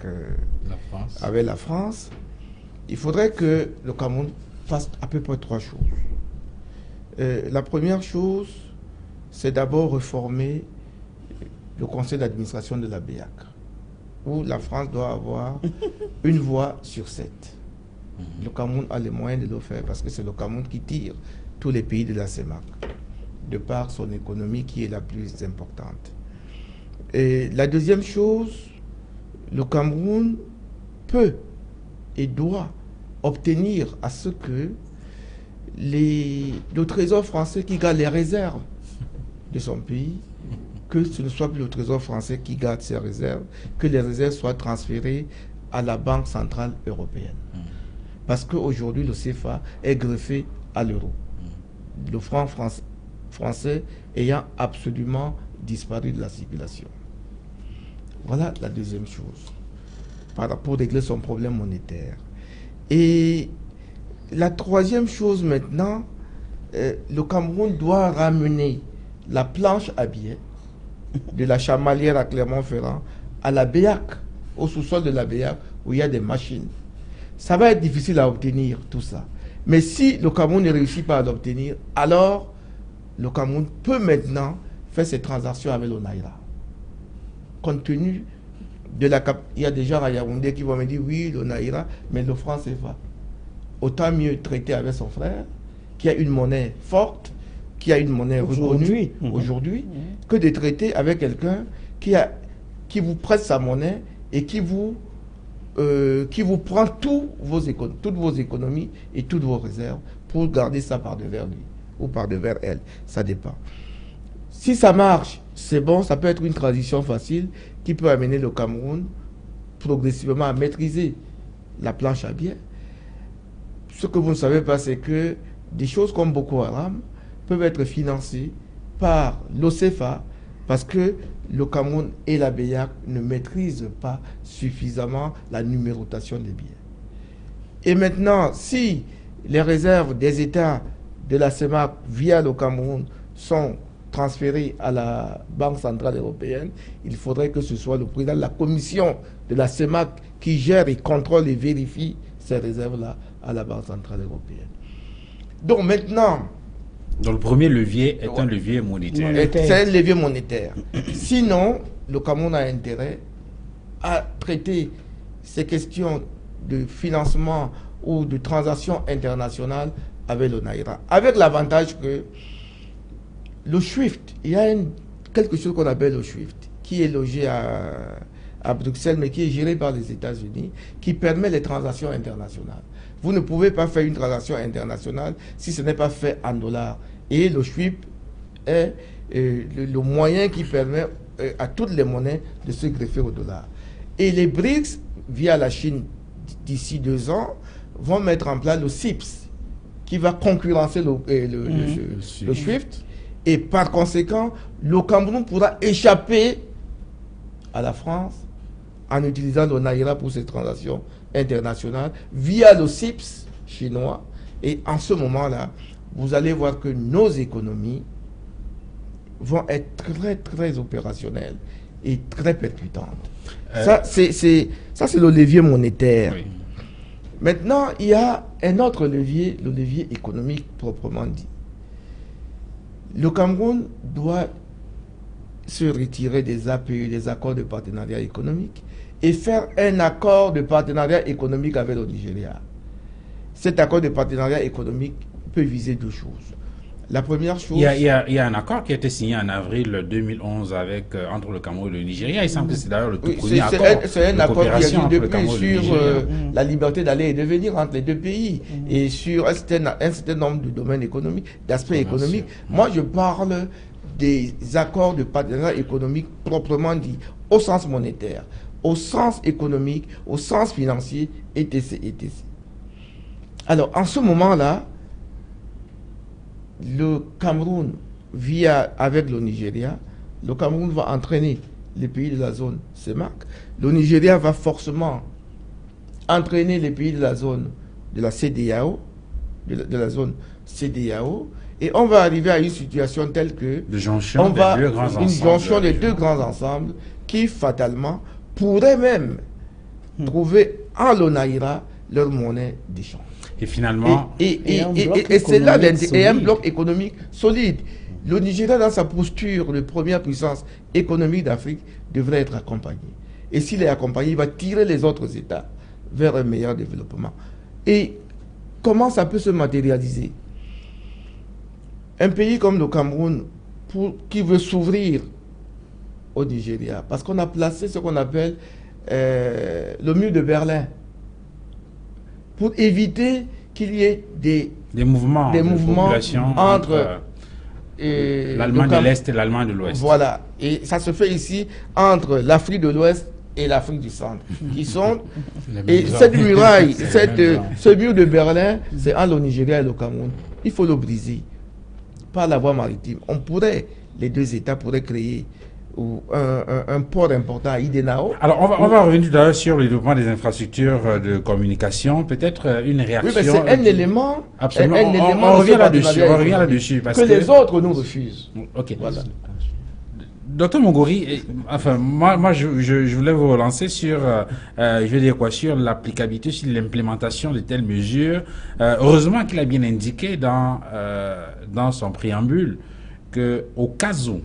la France, il faudrait que le Cameroun fasse à peu près trois choses. La première chose, c'est d'abord réformer le conseil d'administration de la BEAC, où la France doit avoir une voix sur 7. Le Cameroun a les moyens de le faire parce que c'est le Cameroun qui tire tous les pays de la CEMAC, de par son économie qui est la plus importante. Et la deuxième chose, le Cameroun peut et doit obtenir à ce que le trésor français qui garde les réserves de son pays, que ce ne soit plus le trésor français qui garde ses réserves, que les réserves soient transférées à la Banque centrale européenne. Parce qu'aujourd'hui, le CFA est greffé à l'euro. Le franc français ayant absolument disparu de la circulation. Voilà la deuxième chose, pour régler son problème monétaire. Et la troisième chose maintenant, le Cameroun doit ramener la planche à billets de la Chamalière à Clermont-Ferrand à la BEAC, au sous-sol de la BEAC, où il y a des machines. Ça va être difficile à obtenir tout ça. Mais si le Cameroun ne réussit pas à l'obtenir, alors le Cameroun peut maintenant faire ses transactions avec le Naira. Compte tenu de la il y a des gens à Yaoundé qui vont me dire oui, le Naira, mais le franc CFA. Autant mieux traiter avec son frère, qui a une monnaie forte, qui a une monnaie reconnue aujourd'hui, que de traiter avec quelqu'un qui vous prête sa monnaie et qui vous prend toutes vos économies et toutes vos réserves pour garder ça par devers lui ou par devers elle. Ça dépend. Si ça marche, c'est bon, ça peut être une transition facile qui peut amener le Cameroun progressivement à maîtriser la planche à billets. Ce que vous ne savez pas, c'est que des choses comme Boko Haram peuvent être financées par l'OCFA parce que le Cameroun et la BEAC ne maîtrisent pas suffisamment la numérotation des billets. Et maintenant, si les réserves des États de la CEMAC via le Cameroun sont transférées à la Banque Centrale Européenne, il faudrait que ce soit le président de la commission de la CEMAC qui gère et contrôle et vérifie ces réserves-là à la Banque Centrale Européenne. Donc maintenant... Donc le premier levier est un levier monétaire. C'est un levier monétaire. Sinon, le Cameroun a intérêt à traiter ces questions de financement ou de transactions internationales avec le Naira. Avec l'avantage que le SWIFT, il y a quelque chose qu'on appelle le SWIFT, qui est logé à Bruxelles, mais qui est géré par les États-Unis, qui permet les transactions internationales. Vous ne pouvez pas faire une transaction internationale si ce n'est pas fait en dollars. Et le SWIFT est le moyen qui permet à toutes les monnaies de se greffer au dollar. Et les BRICS, via la Chine, d'ici 2 ans, vont mettre en place le CIPS, qui va concurrencer le SWIFT. Et par conséquent, le Cameroun pourra échapper à la France en utilisant le Naira pour ses transactions internationales via le CIPS chinois. Et en ce moment-là, vous allez voir que nos économies vont être très, très opérationnelles et très percutantes. Ça, c'est le levier monétaire. Oui. Maintenant, il y a un autre levier, le levier économique proprement dit. Le Cameroun doit se retirer des APE, des accords de partenariat économique, et faire un accord de partenariat économique avec le Nigeria. Cet accord de partenariat économique peut viser 2 choses. La première chose... Il y a un accord qui a été signé en avril 2011 entre le Cameroun et le Nigeria. Il semble que c'est d'ailleurs le tout premier accord. C'est un accord qui a dit depuis sur la liberté d'aller et de venir entre les 2 pays et sur un certain nombre de domaines économiques, d'aspects économiques. Moi, je parle des accords de partenariat économique proprement dit, au sens monétaire, au sens économique, au sens financier, etc. etc. Alors, en ce moment-là, le Cameroun, avec le Nigeria, le Cameroun va entraîner les pays de la zone CEMAC. Le Nigeria va forcément entraîner les pays de la zone de la CEDEAO, de la zone CEDEAO, et on va arriver à une situation telle que une jonction des 2 grands ensembles qui fatalement pourraient même trouver en le Naira leur monnaie d'échange. Et finalement, c'est là un bloc économique solide. Le Nigeria, dans sa posture de première puissance économique d'Afrique, devrait être accompagné. Et s'il est accompagné, il va tirer les autres États vers un meilleur développement. Et comment ça peut se matérialiser? Un pays comme le Cameroun, qui veut s'ouvrir au Nigeria, parce qu'on a placé ce qu'on appelle le mur de Berlin, pour éviter qu'il y ait des mouvements entre l'Allemagne de l'Est et l'Allemagne de l'Ouest. Voilà. Et ça se fait ici entre l'Afrique de l'Ouest et l'Afrique du Centre, qui sont... et cette muraille, ce mur de Berlin, c'est entre le Nigeria et le Cameroun. Il faut le briser par la voie maritime. Les 2 États pourraient créer un port important à Idenao. Alors, on va revenir d'ailleurs sur le développement des infrastructures de communication. Peut-être une réaction... Oui, mais c'est un élément... Absolument. On revient là-dessus. Parce que les autres nous refusent. Ok. Voilà. Docteur Mongori, enfin, moi je voulais vous relancer sur, sur l'applicabilité, sur l'implémentation de telles mesures. Heureusement qu'il a bien indiqué dans son préambule qu'au cas où,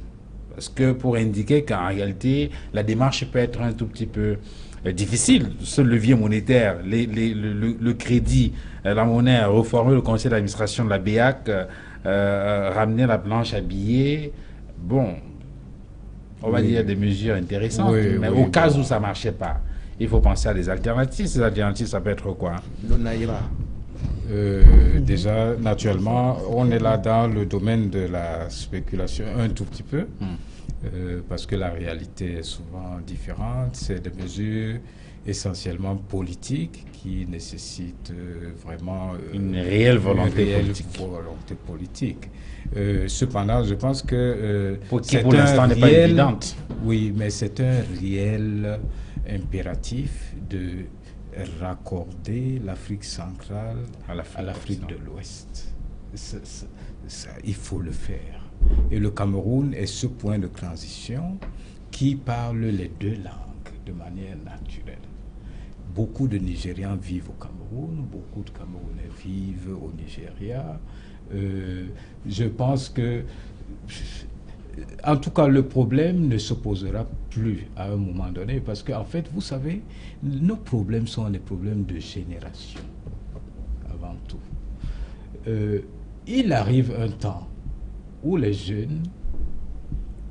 parce que pour indiquer qu'en réalité, la démarche peut être un tout petit peu difficile, ce levier monétaire, le crédit, la monnaie, reformer le conseil d'administration de la BEAC, ramener la planche à billets, bon, on va dire des mesures intéressantes, mais au cas où ça ne marchait pas. il faut penser à des alternatives. Ces alternatives, ça peut être quoi? Le Naira. Déjà, naturellement, on est là dans le domaine de la spéculation un tout petit peu, parce que la réalité est souvent différente. C'est des mesures essentiellement politiques qui nécessitent vraiment une réelle volonté politique. Cependant, je pense que qui pour l'instant n'est pas évidente. Oui, mais c'est un réel impératif de raccorder l'Afrique centrale à l'Afrique de l'Ouest. Il faut le faire. Et le Cameroun est ce point de transition qui parle les deux langues de manière naturelle. Beaucoup de Nigérians vivent au Cameroun, beaucoup de Camerounais vivent au Nigeria. Je pense que, en tout cas, le problème ne se posera plus à un moment donné, parce qu'en fait, vous savez, nos problèmes sont les problèmes de génération, avant tout. Il arrive un temps où les jeunes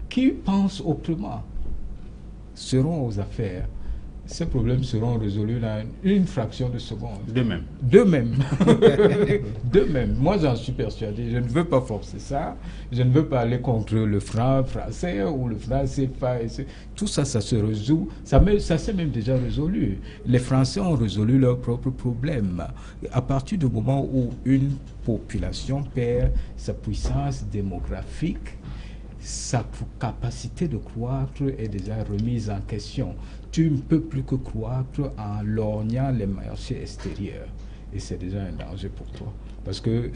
qui pensent autrement seront aux affaires. Ces problèmes seront résolus dans une fraction de seconde. De même. De même. De même. Moi, j'en suis persuadé. Je ne veux pas forcer ça. Je ne veux pas aller contre le franc français ou le franc CFA. Tout ça, ça se résout. Ça s'est même déjà résolu. Les Français ont résolu leurs propres problèmes. À partir du moment où une population perd sa puissance démographique, sa capacité de croître est déjà remise en question. Tu ne peux plus que croître en lorgnant les marchés extérieurs. Et c'est déjà un danger pour toi. Parce que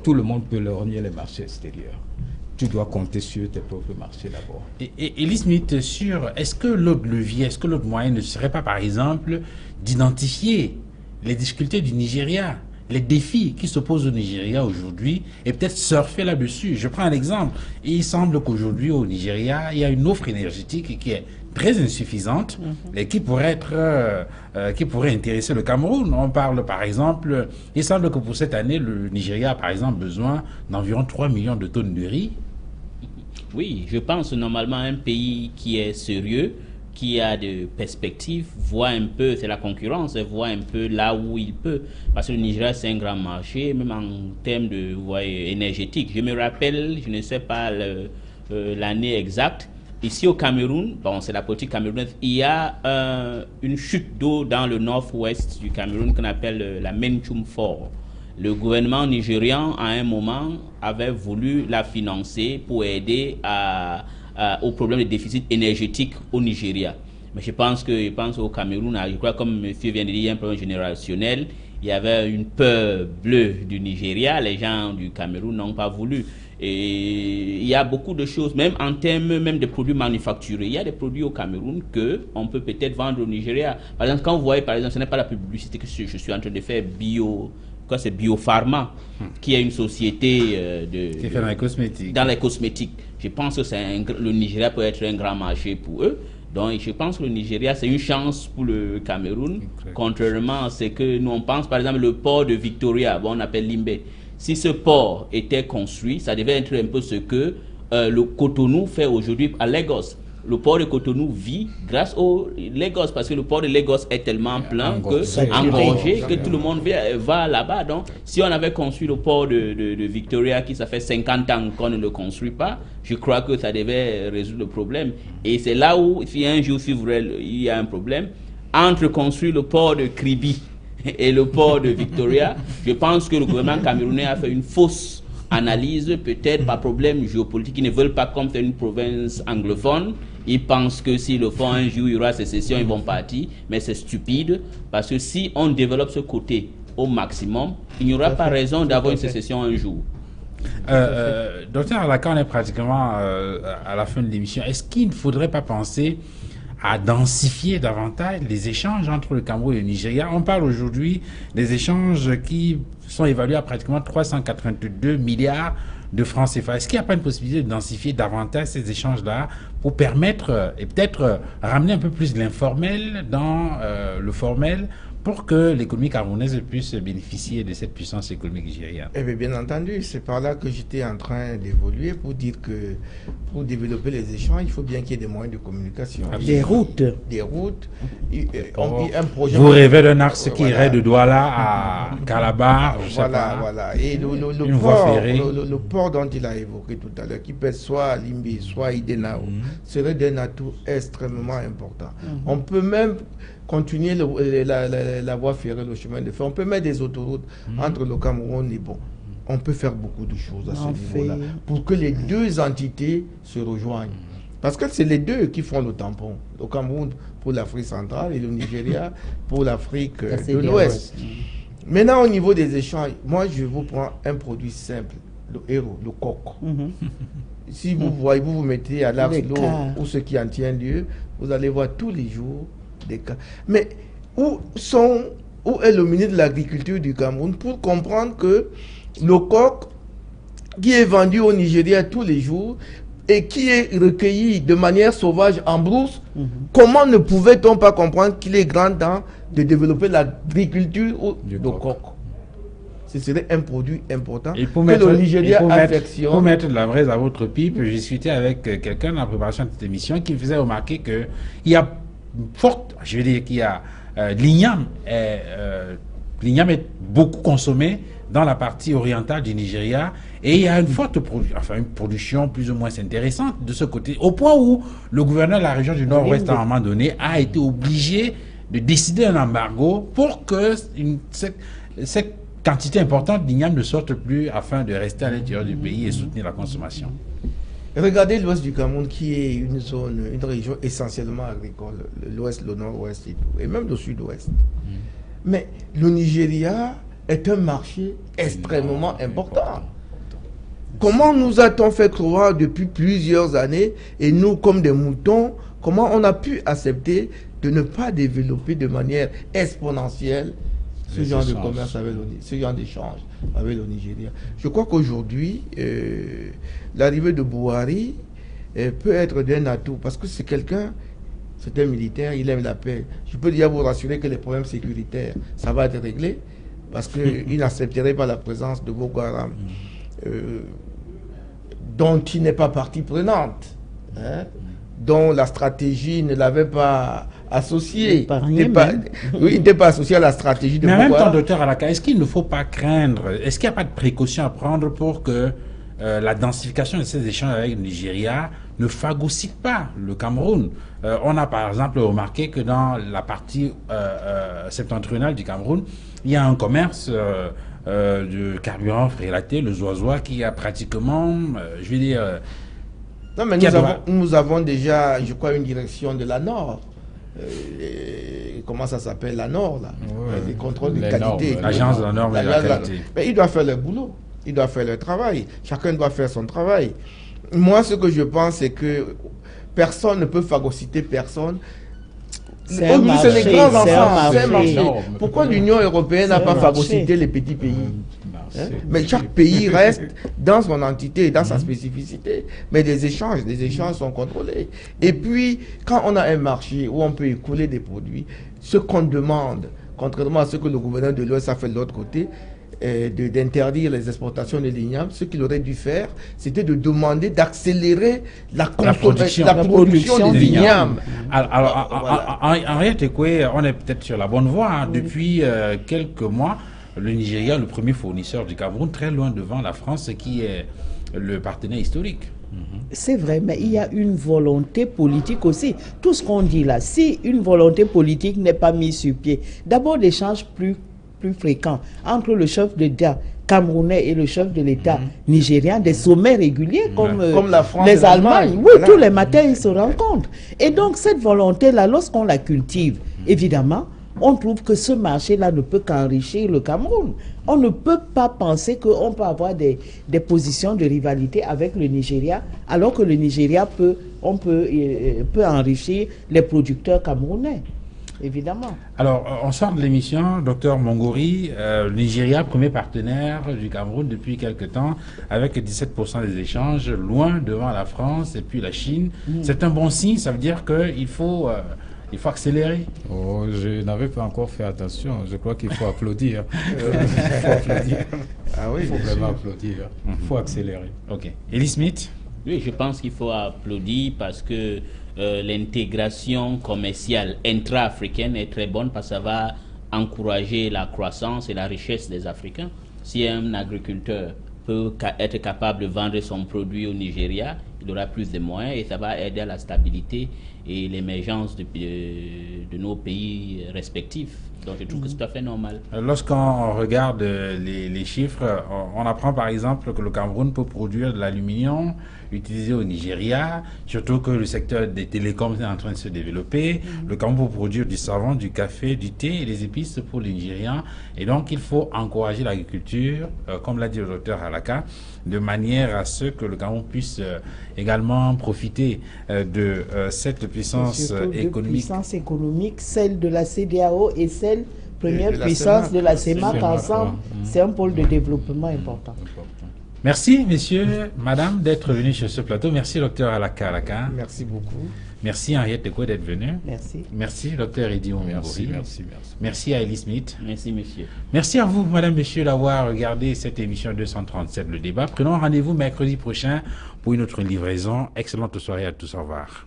tout le monde peut lorgner les marchés extérieurs. Tu dois compter sur tes propres marchés d'abord. Et Lee Smith, est-ce que l'autre levier, est-ce que l'autre moyen ne serait pas, par exemple, d'identifier les difficultés du Nigeria, les défis qui se posent au Nigeria aujourd'hui, et peut-être surfer là-dessus? Je prends un exemple. Il semble qu'aujourd'hui, au Nigeria, il y a une offre énergétique qui est très insuffisante et qui pourrait intéresser le Cameroun. On parle, par exemple, il semble que pour cette année, le Nigeria a, par exemple, besoin d'environ 3 millions de tonnes de riz. Oui, je pense normalement un pays qui est sérieux, qui a de perspectives, voit un peu, c'est la concurrence, voit un peu là où il peut. Parce que le Nigeria, c'est un grand marché, même en termes de énergétique. Je me rappelle, je ne sais pas l'année exacte, ici au Cameroun, bon, c'est la politique camerounaise, il y a une chute d'eau dans le nord-ouest du Cameroun qu'on appelle la Menchum Fort. Le gouvernement nigérian, à un moment, avait voulu la financer pour aider au problème de déficit énergétique au Nigeria. Mais je pense au Cameroun, je crois comme monsieur vient de dire, il y a un problème générationnel. Il y avait une peur bleue du Nigeria, les gens du Cameroun n'ont pas voulu. Et il y a beaucoup de choses, même en termes même de produits manufacturés. Il y a des produits au Cameroun qu'on peut peut-être vendre au Nigeria. Par exemple, quand vous voyez, par exemple, ce n'est pas la publicité que je suis en train de faire, c'est Biopharma, qui est une société qui fait dans les cosmétiques. Dans les cosmétiques. Je pense que le Nigeria peut être un grand marché pour eux. Donc, je pense que le Nigeria, c'est une chance pour le Cameroun, contrairement à ce que nous on pense. Par exemple, le port de Victoria, on appelle Limbe. Si ce port était construit, ça devait être un peu ce que le Cotonou fait aujourd'hui à Lagos. Le port de Cotonou vit grâce au Lagos, parce que le port de Lagos est tellement plein engorgé que tout le monde va là-bas. Donc, si on avait construit le port de Victoria, qui ça fait 50 ans qu'on ne le construit pas, je crois que ça devait résoudre le problème. Et c'est là où, si un jour il y a un problème, entre construire le port de Kribi et le port de Victoria, je pense que le gouvernement camerounais a fait une fausse analyse, peut-être par problème géopolitique. Ils ne veulent pas comme c'est une province anglophone. Ils pensent que s'ils le font un jour, il y aura sécession, ils vont partir. Mais c'est stupide, parce que si on développe ce côté au maximum, il n'y aura pas raison d'avoir une sécession un jour. Docteur Alaka, on est pratiquement à la fin de l'émission. Est-ce qu'il ne faudrait pas penser à densifier davantage les échanges entre le Cameroun et le Nigeria? On parle aujourd'hui des échanges qui sont évalués à pratiquement 382 milliards de francs CFA. Est-ce qu'il n'y a pas une possibilité de densifier davantage ces échanges-là pour permettre et peut-être ramener un peu plus l'informel dans le formel, pour que l'économie camerounaise puisse bénéficier de cette puissance économique nigériane? Eh bien entendu, c'est par là que j'étais en train d'évoluer pour dire que pour développer les échanges, il faut bien qu'il y ait des moyens de communication. Des routes. Des routes. Un projet. Vous rêvez d'un axe qui irait de Douala à Calabar, je sais pas. Voilà. Et le port dont il a évoqué tout à l'heure, qui peut être soit à Limbe, soit à Idenao, serait d'un atout extrêmement important. On peut même continuer la voie ferrée, le chemin de fer. On peut mettre des autoroutes entre le Cameroun et bon. On peut faire beaucoup de choses à ce niveau-là pour que les deux entités se rejoignent. Parce que c'est les deux qui font le tampon. Le Cameroun pour l'Afrique centrale et le Nigeria pour l'Afrique de l'Ouest. Maintenant, au niveau des échanges, moi, je vous prends un produit simple, le héros, le coq. Si vous voyez, vous mettez à l'Arcelor ou ce qui en tient lieu, vous allez voir tous les jours des cas. Mais où est le ministre de l'Agriculture du Cameroun pour comprendre que le coq qui est vendu au Nigeria tous les jours et qui est recueilli de manière sauvage en brousse, comment ne pouvait-on pas comprendre qu'il est grand temps de développer l'agriculture du coq? Ce serait un produit important et pour que mettre, le Nigeria affectionne. Pour mettre de la braise à votre pipe, j'ai discuté avec quelqu'un dans la préparation de cette émission qui me faisait remarquer qu'il y a l'igname est beaucoup consommé dans la partie orientale du Nigeria et il y a une forte production plus ou moins intéressante de ce côté, au point où le gouverneur de la région du Nord-Ouest à un moment donné a été obligé de décider un embargo pour que cette quantité importante d'igname ne sorte plus afin de rester à l'intérieur du pays et soutenir la consommation. Regardez l'ouest du Cameroun qui est une région essentiellement agricole, l'ouest, le nord-ouest et tout, et même le sud-ouest. Mais le Nigeria est un marché extrêmement important. Comment nous a-t-on fait croire depuis plusieurs années, et nous comme des moutons, comment on a pu accepter de ne pas développer de manière exponentielle ce genre de commerce avec ce genre d'échange avec le Nigeria? Je crois qu'aujourd'hui, l'arrivée de Buhari peut être d'un atout parce que c'est quelqu'un, c'est un militaire, il aime la paix. Je peux déjà vous rassurer que les problèmes sécuritaires, ça va être réglé parce qu'il n'accepterait pas la présence de Boko Haram, dont il n'est pas partie prenante, dont la stratégie ne l'avait pas associé. Il n'était pas associé à la stratégie de Boko Haram. Mais en même temps, docteur Alaka, est-ce qu'il ne faut pas craindre, est-ce qu'il n'y a pas de précaution à prendre pour que la densification de ces échanges avec le Nigeria ne phagocyte pas le Cameroun? On a par exemple remarqué que dans la partie septentrionale du Cameroun, il y a un commerce de carburant frélaté, le Zoazoa, qui a pratiquement, je vais dire... non, mais nous avons déjà, je crois, une direction de la Nord. Comment ça s'appelle, la Nord, là, les contrôles de qualité. L'agence de la norme et de la qualité. Mais ils doivent faire leur boulot, ils doivent faire leur travail. Chacun doit faire son travail. Moi, ce que je pense, c'est que personne ne peut phagocyter personne. C'est un marché, les grands enfants, c'est un marché. Non, pourquoi l'Union européenne n'a pas phagocyté les petits pays? Mais chaque pays reste dans son entité, dans sa spécificité. Mais les échanges sont contrôlés. Et puis, quand on a un marché où on peut écouler des produits, ce qu'on demande, contrairement à ce que le gouverneur de l'Ouest a fait de l'autre côté, d'interdire les exportations de l'igname, ce qu'il aurait dû faire, c'était de demander d'accélérer la production de l'igname. Alors, en réalité, on est peut-être sur la bonne voie. Depuis quelques mois, le Nigeria, le premier fournisseur du Cameroun, très loin devant la France, qui est le partenaire historique. C'est vrai, mais il y a une volonté politique aussi. Tout ce qu'on dit là, si une volonté politique n'est pas mise sur pied, d'abord l'échange plus fréquent entre le chef d'État camerounais et le chef de l'État nigérien, des sommets réguliers comme la France les Allemands. Oui, voilà. Tous les matins, ils se rencontrent. Et donc, cette volonté-là, lorsqu'on la cultive, évidemment, on trouve que ce marché-là ne peut qu'enrichir le Cameroun. On ne peut pas penser qu'on peut avoir des positions de rivalité avec le Nigeria, alors que le Nigeria peut enrichir les producteurs camerounais. Évidemment. Alors, on sort de l'émission, docteur Mongori, le Nigeria, premier partenaire du Cameroun depuis quelques temps, avec 17% des échanges, loin devant la France et puis la Chine. C'est un bon signe, ça veut dire qu'il faut Il faut accélérer. Oh, je n'avais pas encore fait attention. Je crois qu'il faut applaudir. Il faut applaudir. Ah oui, Il faut bien vraiment sûr. applaudir. Il faut accélérer. Ok. Elie Smith? Oui, je pense qu'il faut applaudir parce que l'intégration commerciale intra-africaine est très bonne parce que ça va encourager la croissance et la richesse des Africains. Si un agriculteur peut être capable de vendre son produit au Nigeria, il aura plus de moyens et ça va aider à la stabilité et l'émergence de nos pays respectifs. Donc je trouve que c'est tout à fait normal. Lorsqu'on regarde les chiffres, on apprend par exemple que le Cameroun peut produire de l'aluminium utilisé au Nigeria, surtout que le secteur des télécoms est en train de se développer. Le Cameroun peut produire du savon, du café, du thé et des épices pour les Nigérians. Et donc il faut encourager l'agriculture, comme l'a dit le docteur Alaka, de manière à ce que le Cameroun puisse également profiter de cette puissance économique. Puissance économique, celle de la CEDEAO et celle première de la puissance CEMAC. de la CEMAC CEMAC, ensemble. C'est un pôle de développement important. Merci, messieurs, madame, d'être venus sur ce plateau. Merci, docteur Alaka. Merci beaucoup. Merci, Henriette Tekwe, d'être venu. Merci. Merci, docteur Eddy Merci, Oumoubouri. merci. Merci à Elie Smith. Merci, monsieur. Merci à vous, madame, monsieur, d'avoir regardé cette émission 237, le débat. Prenons rendez-vous mercredi prochain pour une autre livraison. Excellente soirée à tous. Au revoir.